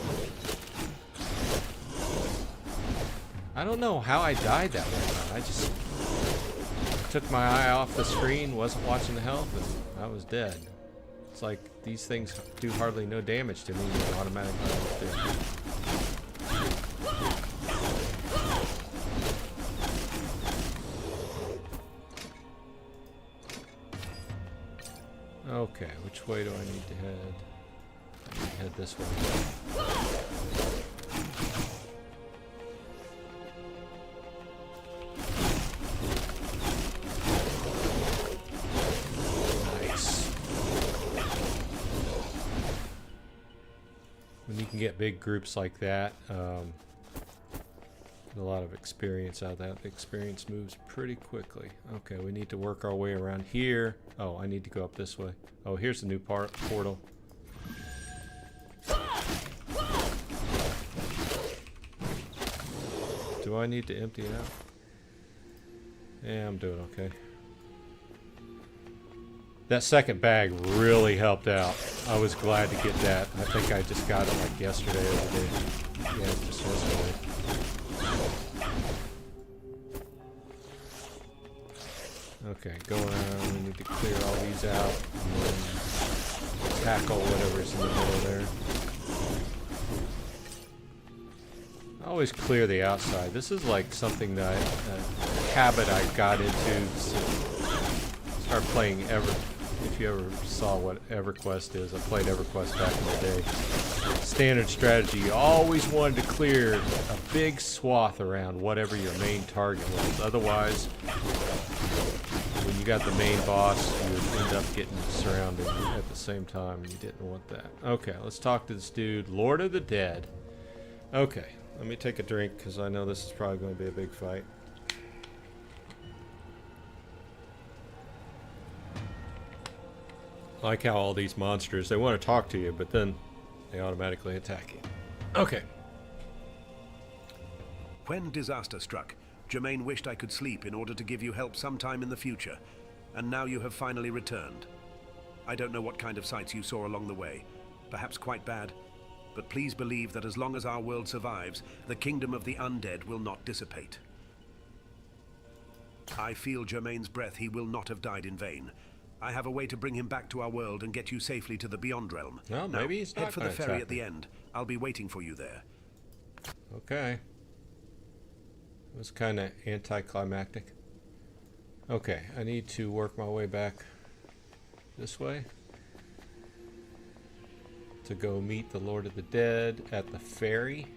I don't know how I died that one time. I just took my eye off the screen, wasn't watching the health, and I was dead. It's like these things do hardly no damage to me, and automatically I was dead. Okay, which way do I need to head? I need to head this way. Nice. When you can get big groups like that, a lot of experience out of that. The experience moves pretty quickly. Okay, we need to work our way around here. Oh, I need to go up this way. Oh, here's the new portal. Do I need to empty it out? Yeah, I'm doing okay. That second bag really helped out. I was glad to get that. I think I just got it like yesterday or the day. Yeah, just yesterday. Okay, go around. We need to clear all these out and then tackle whatever's in the middle there. I always clear the outside. This is like something that a habit I got into. Start playing if you ever saw what EverQuest is, I played EverQuest back in the day. Standard strategy, you always wanted to clear a big swath around whatever your main target was. Otherwise, when you got the main boss, you would end up getting surrounded at the same time, and you didn't want that. Okay, let's talk to this dude, Lord of the Dead. Okay, let me take a drink, because I know this is probably going to be a big fight. I like how all these monsters, they want to talk to you, but then they automatically attack you. Okay. When disaster struck, Jermaine wished I could sleep in order to give you help sometime in the future, and now you have finally returned. I don't know what kind of sights you saw along the way, perhaps quite bad, but please believe that as long as our world survives, the kingdom of the undead will not dissipate. I feel Jermaine's breath. He will not have died in vain. I have a way to bring him back to our world and get you safely to the Beyond Realm. Well, maybe he's not head for the gonna ferry attack at the me. end. I'll be waiting for you there. Okay. It was kind of anticlimactic. Okay, I need to work my way back this way to go meet the Lord of the Dead at the ferry.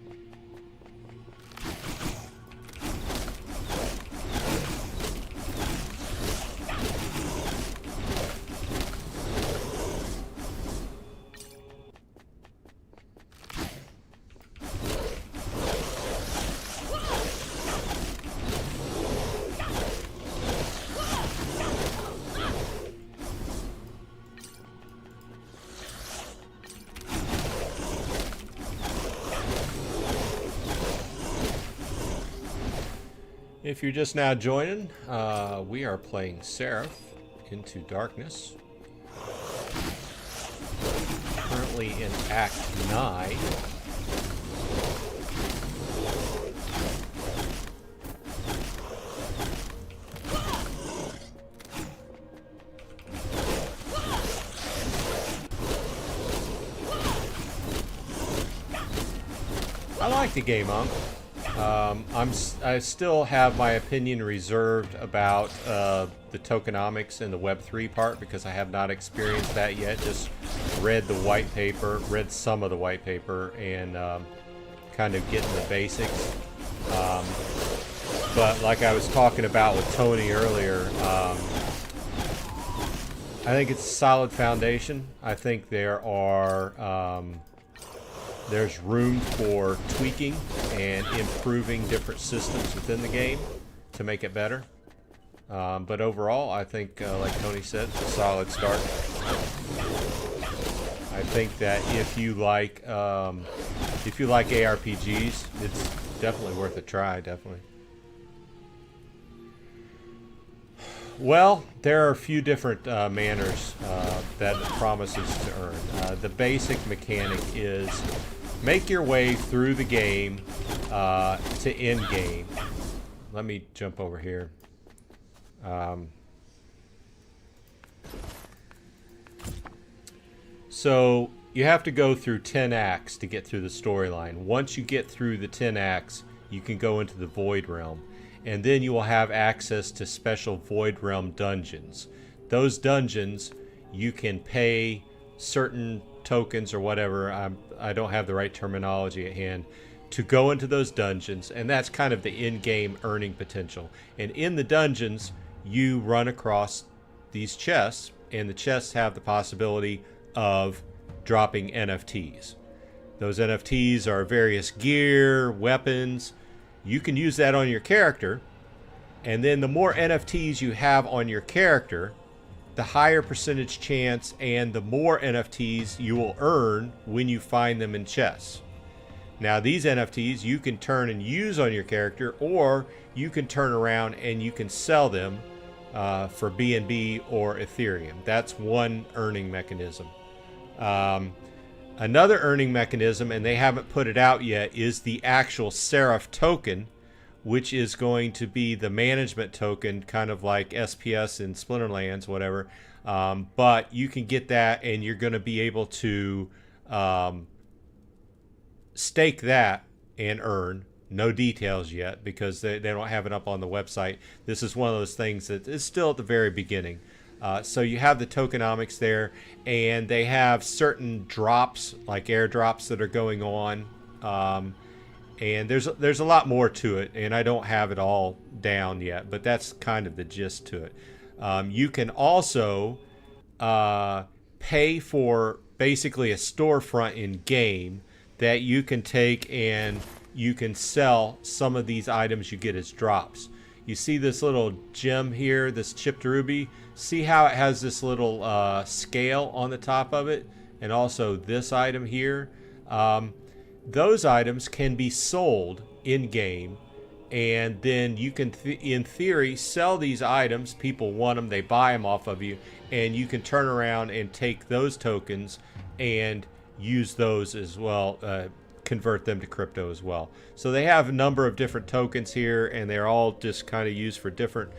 If you're just now joining, we are playing Seraph Into Darkness. Currently in Act 9. I like the game, Monk. I still have my opinion reserved about the tokenomics in the Web3 part because I have not experienced that yet. Just read the white paper, read some of the white paper, and kind of getting the basics. But like I was talking about with Tony earlier, I think it's a solid foundation. I think there are there's room for tweaking and improving different systems within the game to make it better. But overall, I think, like Tony said, it's a solid start. I think that if you like ARPGs, it's definitely worth a try. Definitely. Well, there are a few different manners that it promises to earn. The basic mechanic is make your way through the game to end game. Let me jump over here. So you have to go through 10 acts to get through the storyline. Once you get through the 10 acts, you can go into the Void Realm. And then you will have access to special Void Realm dungeons. Those dungeons, you can pay certain tokens or whatever, I don't have the right terminology at hand, to go into those dungeons, and that's kind of the in-game earning potential. And in the dungeons, you run across these chests, and the chests have the possibility of dropping NFTs. Those NFTs are various gear, weapons. You can use that on your character, and then the more NFTs you have on your character, the higher percentage chance and the more NFTs you will earn when you find them in chests. Now these NFTs you can turn and use on your character, or you can turn around and you can sell them for BNB or Ethereum. That's one earning mechanism. Another earning mechanism, and they haven't put it out yet, is the actual Seraph token, which is going to be the management token, kind of like SPS in Splinterlands, whatever. But you can get that, and you're going to be able to stake that and earn. No details yet because they don't have it up on the website. This is one of those things that is still at the very beginning. So you have the tokenomics there, and they have certain drops, like airdrops, that are going on. And there's a lot more to it, and I don't have it all down yet, but that's kind of the gist to it. You can also pay for basically a storefront in game that you can take and you can sell some of these items you get as drops. You see this little gem here, this chipped ruby? See how it has this little scale on the top of it? And also this item here. Those items can be sold in-game, and then you can, in theory, sell these items. People want them, they buy them off of you, and you can turn around and take those tokens and use those as well, convert them to crypto as well. So they have a number of different tokens here, and they're all just kind of used for different.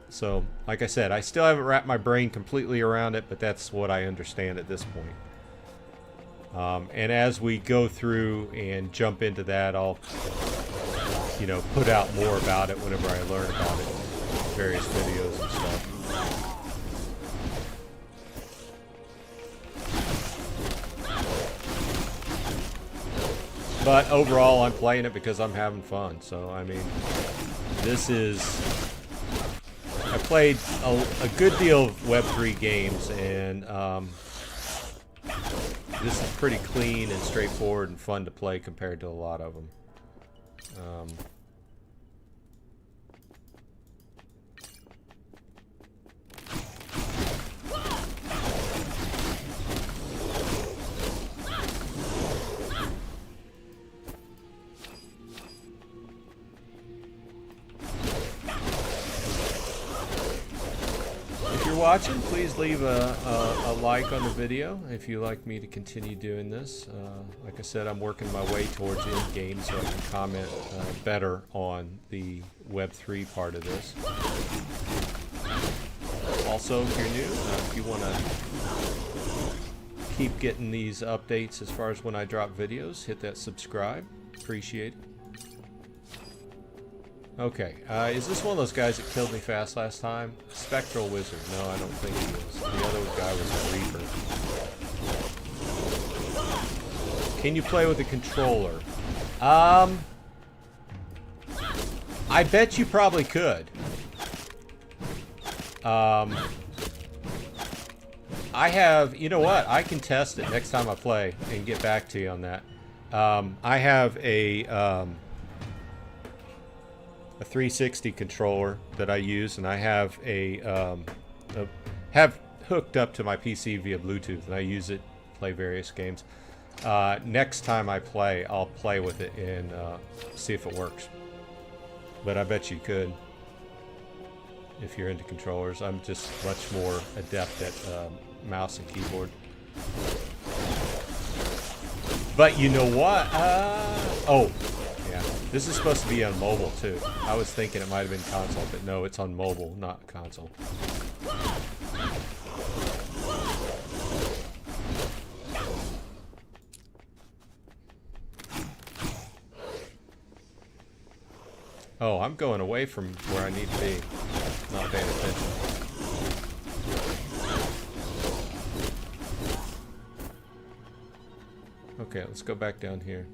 So like I said, I still haven't wrapped my brain completely around it, but that's what I understand at this point. And as we go through and jump into that, I'll, put out more about it whenever I learn about it, various videos and stuff. But overall, I'm playing it because I'm having fun. So, I mean, I played a good deal of Web3 games, and this is pretty clean and straightforward and fun to play compared to a lot of them. Watching, please leave a like on the video if you like me to continue doing this. Like I said, I'm working my way towards end game so I can comment better on the Web3 part of this. Also, if you're new, if you want to keep getting these updates as far as when I drop videos, hit that subscribe. Appreciate it. Okay, is this one of those guys that killed me fast last time? Spectral Wizard. No, I don't think he is. The other guy was a Reaper. Can you play with a controller? I bet you probably could. I have, you know what? I can test it next time I play and get back to you on that. I have a 360 controller that I use, and I have have hooked up to my PC via Bluetooth, and I use it to play various games. Next time I play, I'll play with it and see if it works. But I bet you could if you're into controllers. I'm just much more adept at mouse and keyboard. But you know what? Oh, yeah. This is supposed to be on mobile too. I was thinking it might have been console, but no, it's on mobile, not console. Oh, I'm going away from where I need to be. Not paying attention. Okay, let's go back down here.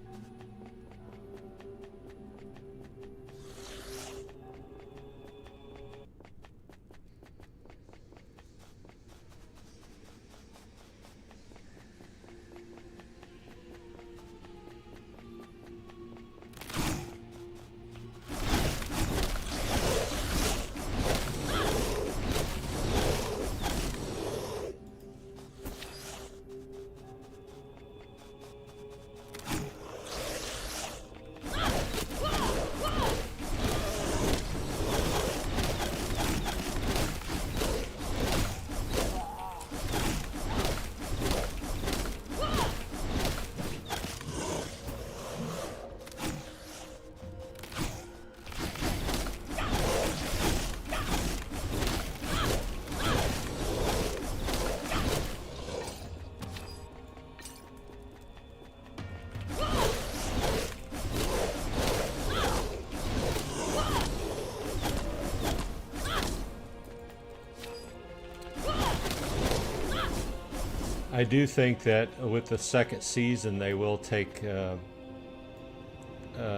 I do think that with the second season they will take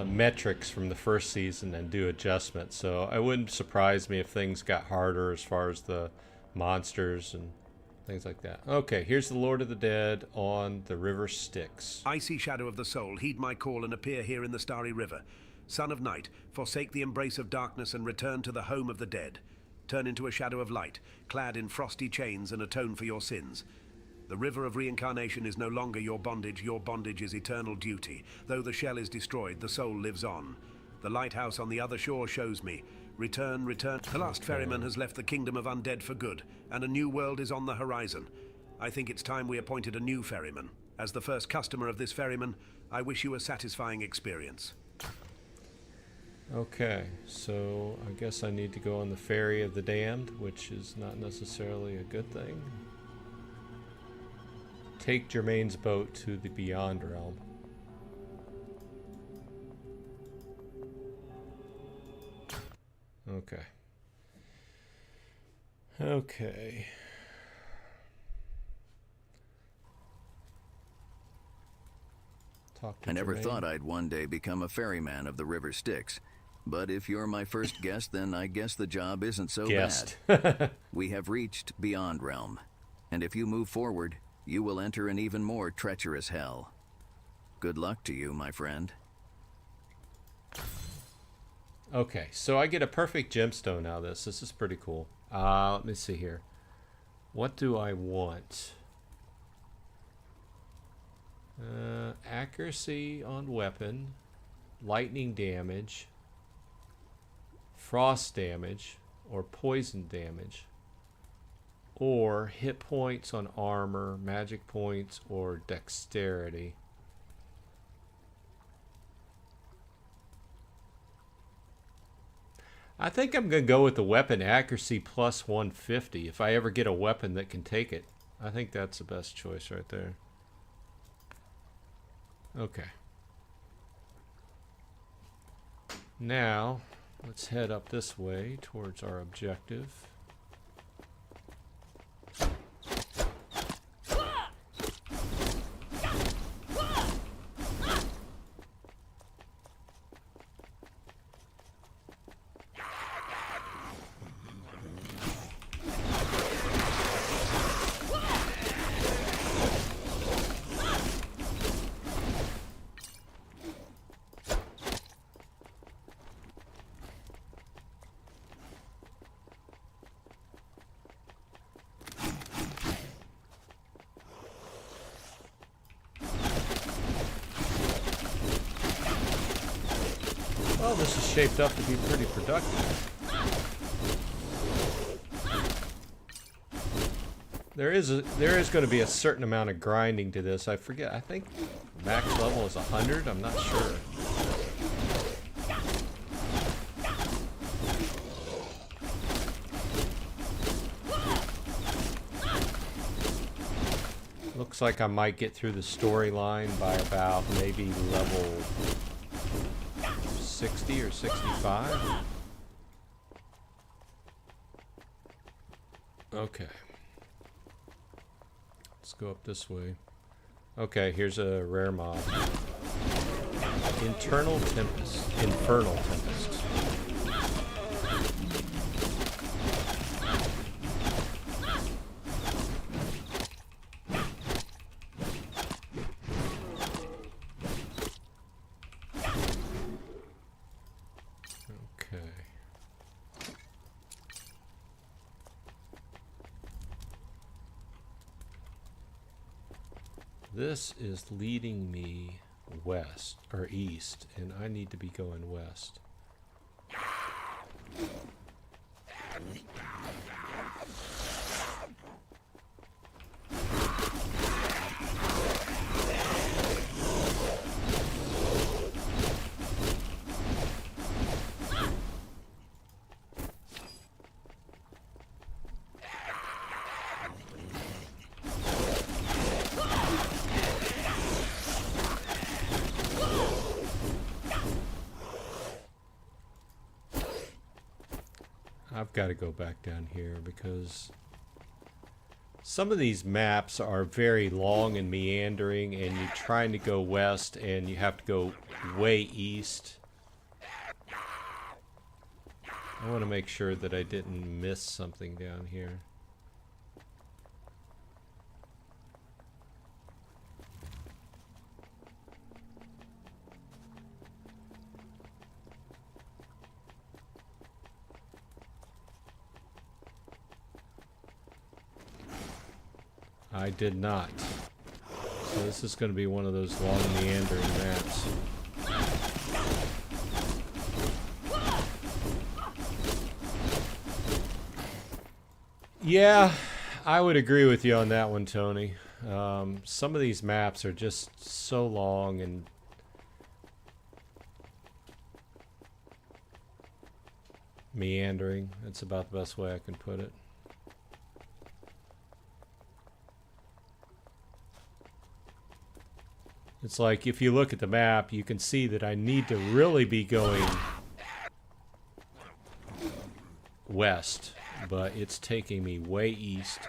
metrics from the first season and do adjustments. So I wouldn't surprise me if things got harder as far as the monsters and things like that. Okay, here's the Lord of the Dead on the River Styx. Icy shadow of the soul, heed my call and appear here in the starry river. Son of night, forsake the embrace of darkness and return to the home of the dead. Turn into a shadow of light, clad in frosty chains, and atone for your sins. The river of reincarnation is no longer your bondage is eternal duty. Though the shell is destroyed, the soul lives on. The lighthouse on the other shore shows me. Return, return. The last ferryman has left the kingdom of undead for good, and a new world is on the horizon. I think it's time we appointed a new ferryman. As the first customer of this ferryman, I wish you a satisfying experience. Okay, so I guess I need to go on the Ferry of the Damned, which is not necessarily a good thing. Take Germain's boat to the Beyond Realm. Okay. Okay. Talk to I never Germain. thought I'd one day become a ferryman of the River Styx. But if you're my first guest, then I guess the job isn't so bad. We have reached Beyond Realm. And if you move forward, you will enter an even more treacherous hell. Good luck to you, my friend. Okay, so I get a perfect gemstone out of this. This is pretty cool. Let me see here. What do I want? Accuracy on weapon, lightning damage, frost damage, or poison damage, or hit points on armor, magic points, or dexterity. I think I'm going to go with the weapon accuracy plus 150 if I ever get a weapon that can take it. I think that's the best choice right there. Okay. Now, let's head up this way towards our objective. Well, this is shaped up to be pretty productive. There is going to be a certain amount of grinding to this. I forget. I think max level is 100. I'm not sure. Looks like I might get through the storyline by about maybe level 60 or 65. Okay. Let's go up this way. Okay, here's a rare mob. Infernal Tempest. Okay. This is leading me west or east, and I need to be going west. I've got to go back down here because some of these maps are very long and meandering, and you're trying to go west and you have to go way east. I want to make sure that I didn't miss something down here. I did not. So this is going to be one of those long meandering maps. Yeah, I would agree with you on that one, Tony. Some of these maps are just so long and meandering. That's about the best way I can put it. It's like if you look at the map, you can see that I need to really be going west, but it's taking me way east.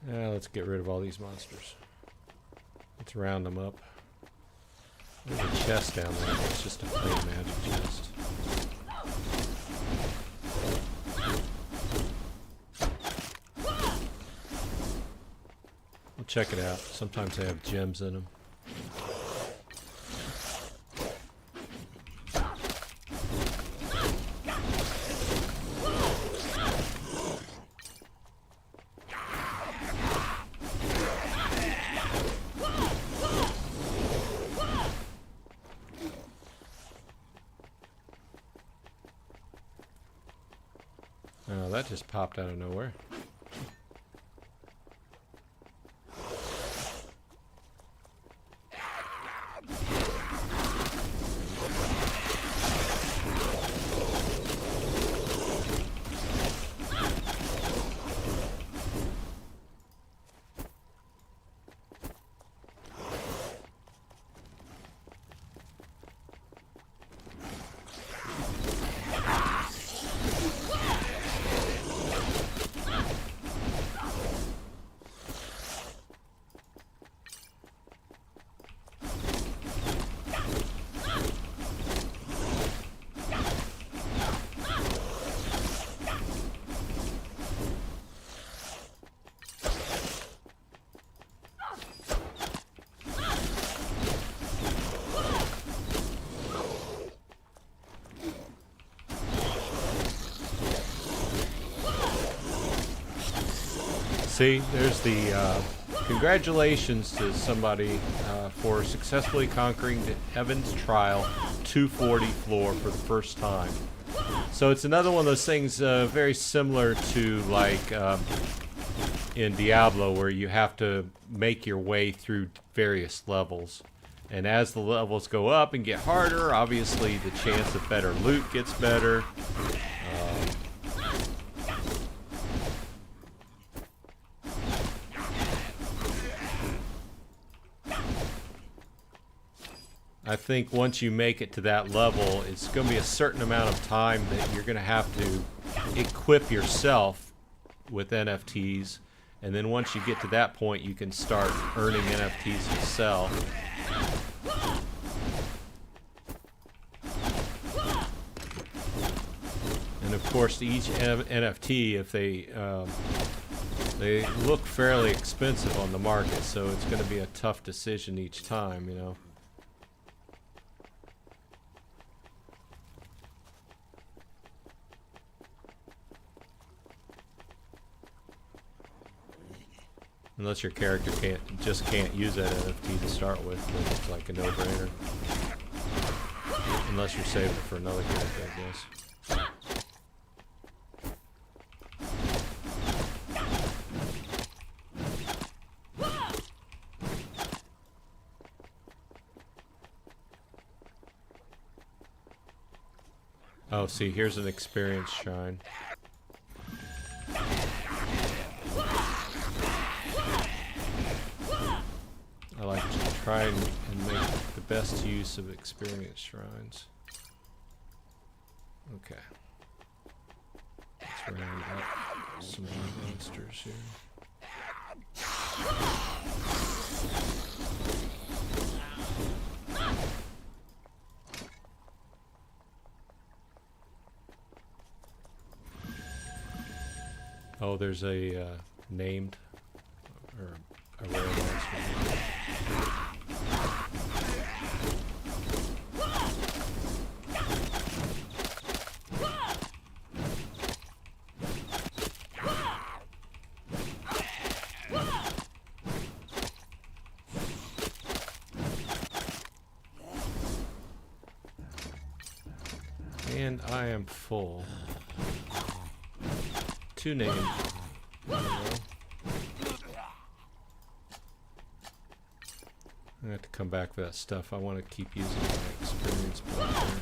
Let's get rid of all these monsters. Let's round them up. There's a chest down there. It's just a plain magic chest. Check it out. Sometimes they have gems in them. Oh, that just popped out of nowhere. See, there's the congratulations to somebody for successfully conquering the Heaven's Trial 240 floor for the first time. So it's another one of those things very similar to like in Diablo, where you have to make your way through various levels. And as the levels go up and get harder, obviously the chance of better loot gets better. I think once you make it to that level, it's going to be a certain amount of time that you're going to have to equip yourself with NFTs. And then once you get to that point, you can start earning NFTs yourself. And of course, each NFT, if they look fairly expensive on the market, so it's going to be a tough decision each time, you know. Unless your character can't use that NFT to start with, then it's like a no-brainer. Unless you're saving it for another character, I guess. Oh, see, here's an experience shrine. I like to try and make the best use of experience shrines. Okay. Let's round up some more monsters here. Oh, there's a named or a rare monster. And I am full. Two names. There we go. I have to come back for that stuff. I want to keep using my experience point here.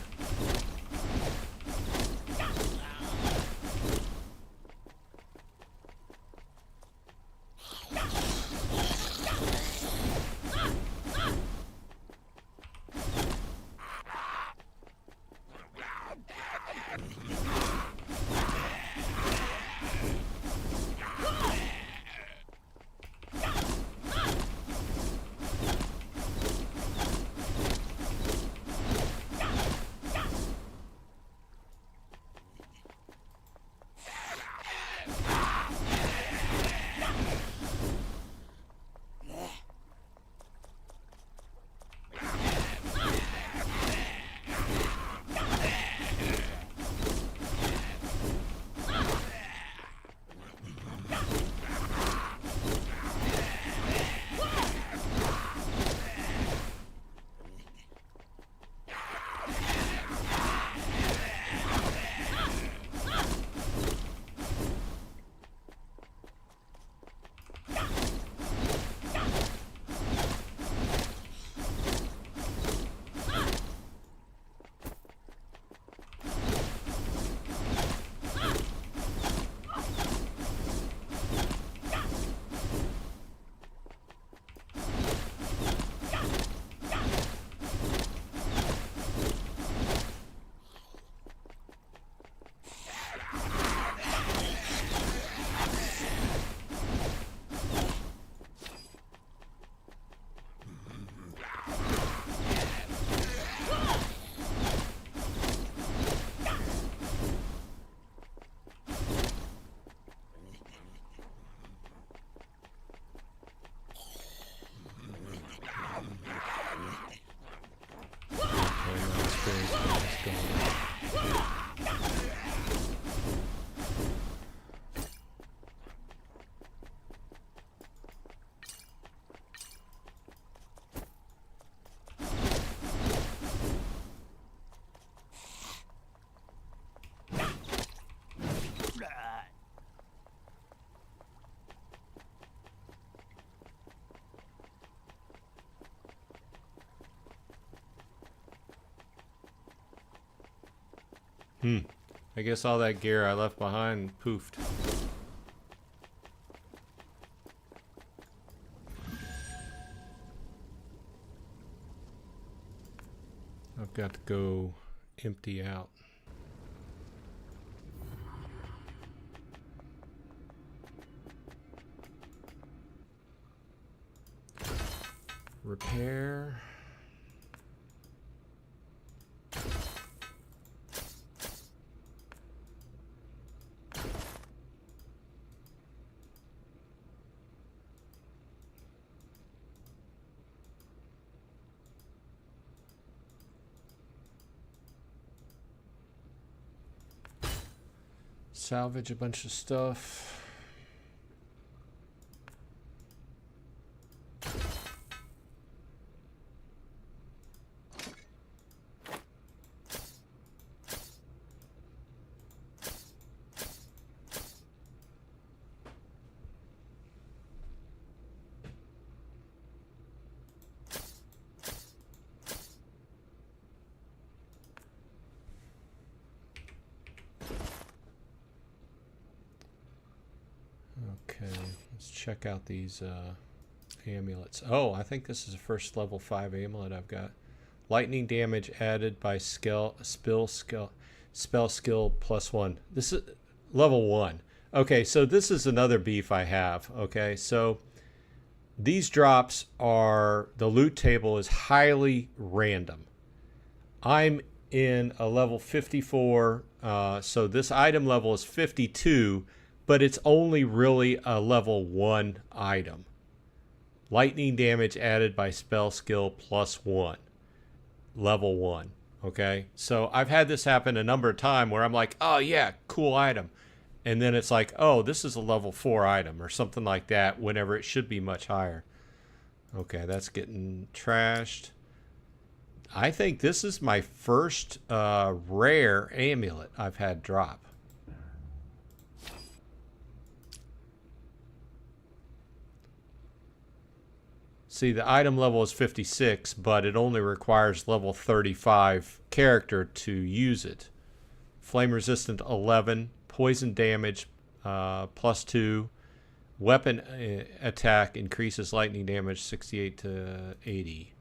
I guess all that gear I left behind poofed. got to go empty out. Repair. Salvage a bunch of stuff. Okay, let's check out these amulets. Oh, I think this is the first level 5 amulet I've got. Lightning damage added by spell skill +1. This is level 1. Okay, so this is another beef I have. Okay, so these drops are, the loot table is highly random. I'm in a level 54, so this item level is 52, but it's only really a level 1 item. Lightning damage added by spell skill +1. Level 1. Okay? So I've had this happen a number of times where I'm like, oh yeah, cool item. And then it's like, oh, this is a level 4 item or something like that whenever it should be much higher. Okay, that's getting trashed. I think this is my first rare amulet I've had drop. See, the item level is 56, but it only requires level 35 character to use it. Flame resistant 11, poison damage +2, weapon attack increases lightning damage 68 to 80.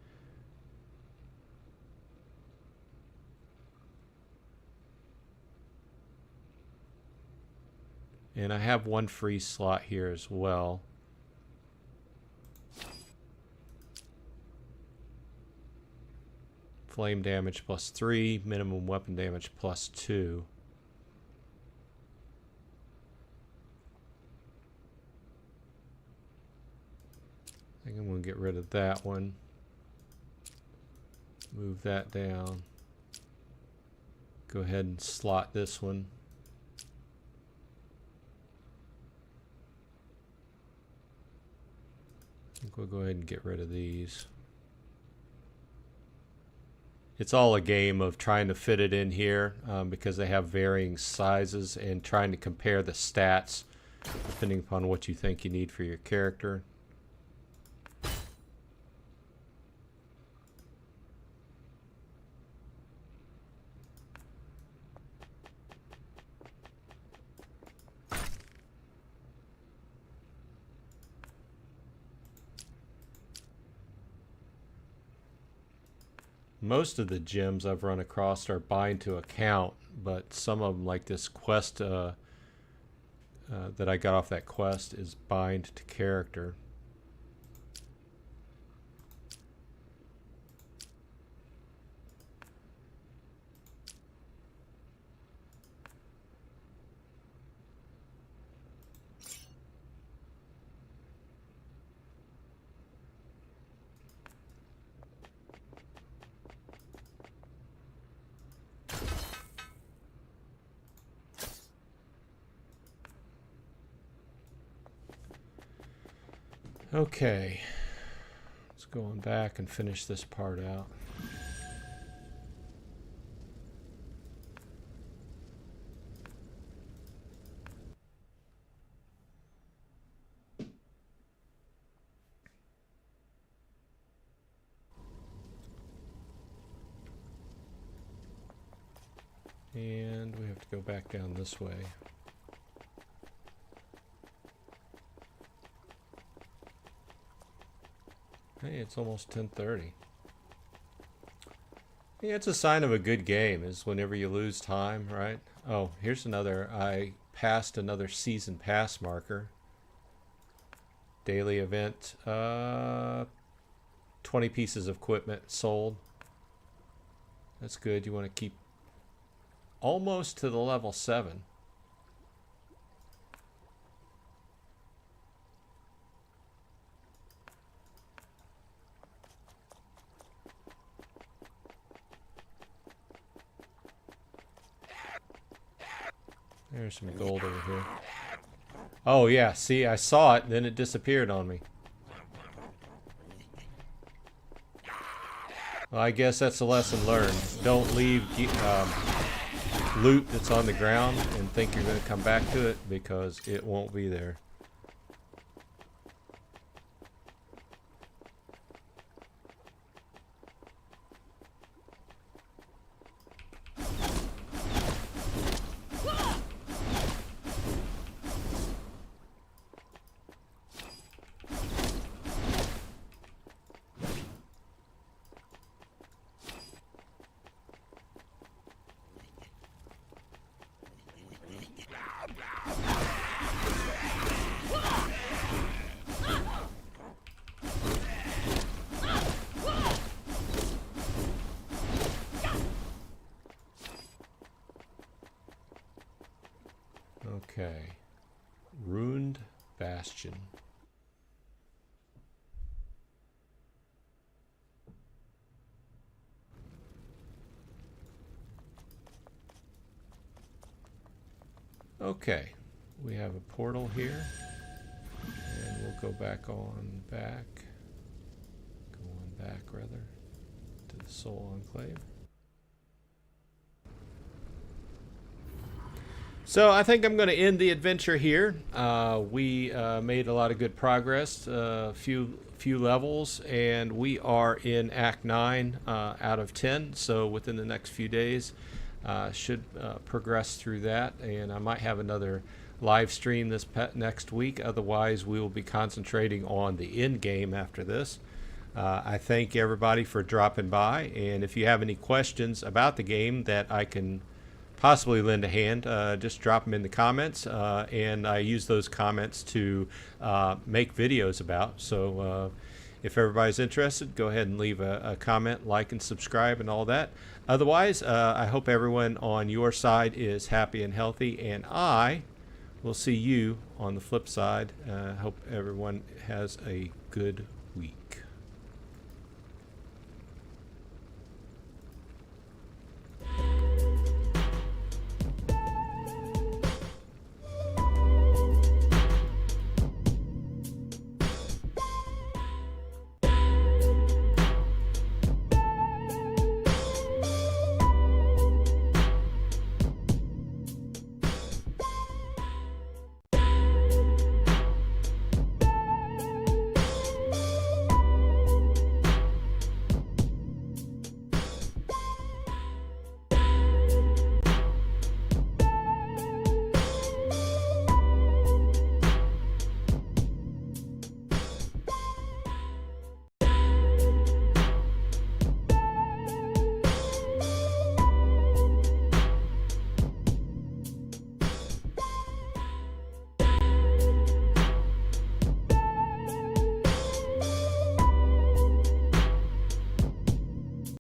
And I have one free slot here as well. Flame damage +3, minimum weapon damage +2. I think I'm going to get rid of that one. Move that down. Go ahead and slot this one. I think we'll go ahead and get rid of these. It's all a game of trying to fit it in here because they have varying sizes and trying to compare the stats depending upon what you think you need for your character. Most of the gems I've run across are bind to account, but some of them, like this quest that I got off that quest, is bind to character. Okay, let's go on back and finish this part out. And we have to go back down this way. Hey, it's almost 10:30. Yeah, it's a sign of a good game is whenever you lose time, right? Oh, here's another. I passed another season pass marker. Daily event. 20 pieces of equipment sold. That's good. You want to keep almost to the level 7. There's some gold over here. Oh yeah, see, I saw it, then it disappeared on me. Well, I guess that's a lesson learned. Don't leave loot that's on the ground and think you're going to come back to it, because it won't be there. Okay. Ruined Bastion. Okay. We have a portal here. And we'll go back. Go on back, rather, to the Soul Enclave. So I think I'm going to end the adventure here. We made a lot of good progress, few levels, and we are in Act 9 out of 10. So within the next few days, should progress through that, and I might have another live stream this next week. Otherwise, we will be concentrating on the end game after this. I thank everybody for dropping by, and if you have any questions about the game that I can possibly lend a hand, just drop them in the comments, and I use those comments to make videos about. So if everybody's interested, go ahead and leave a comment, like and subscribe and all that. Otherwise, I hope everyone on your side is happy and healthy, and I will see you on the flip side. Hope everyone has a good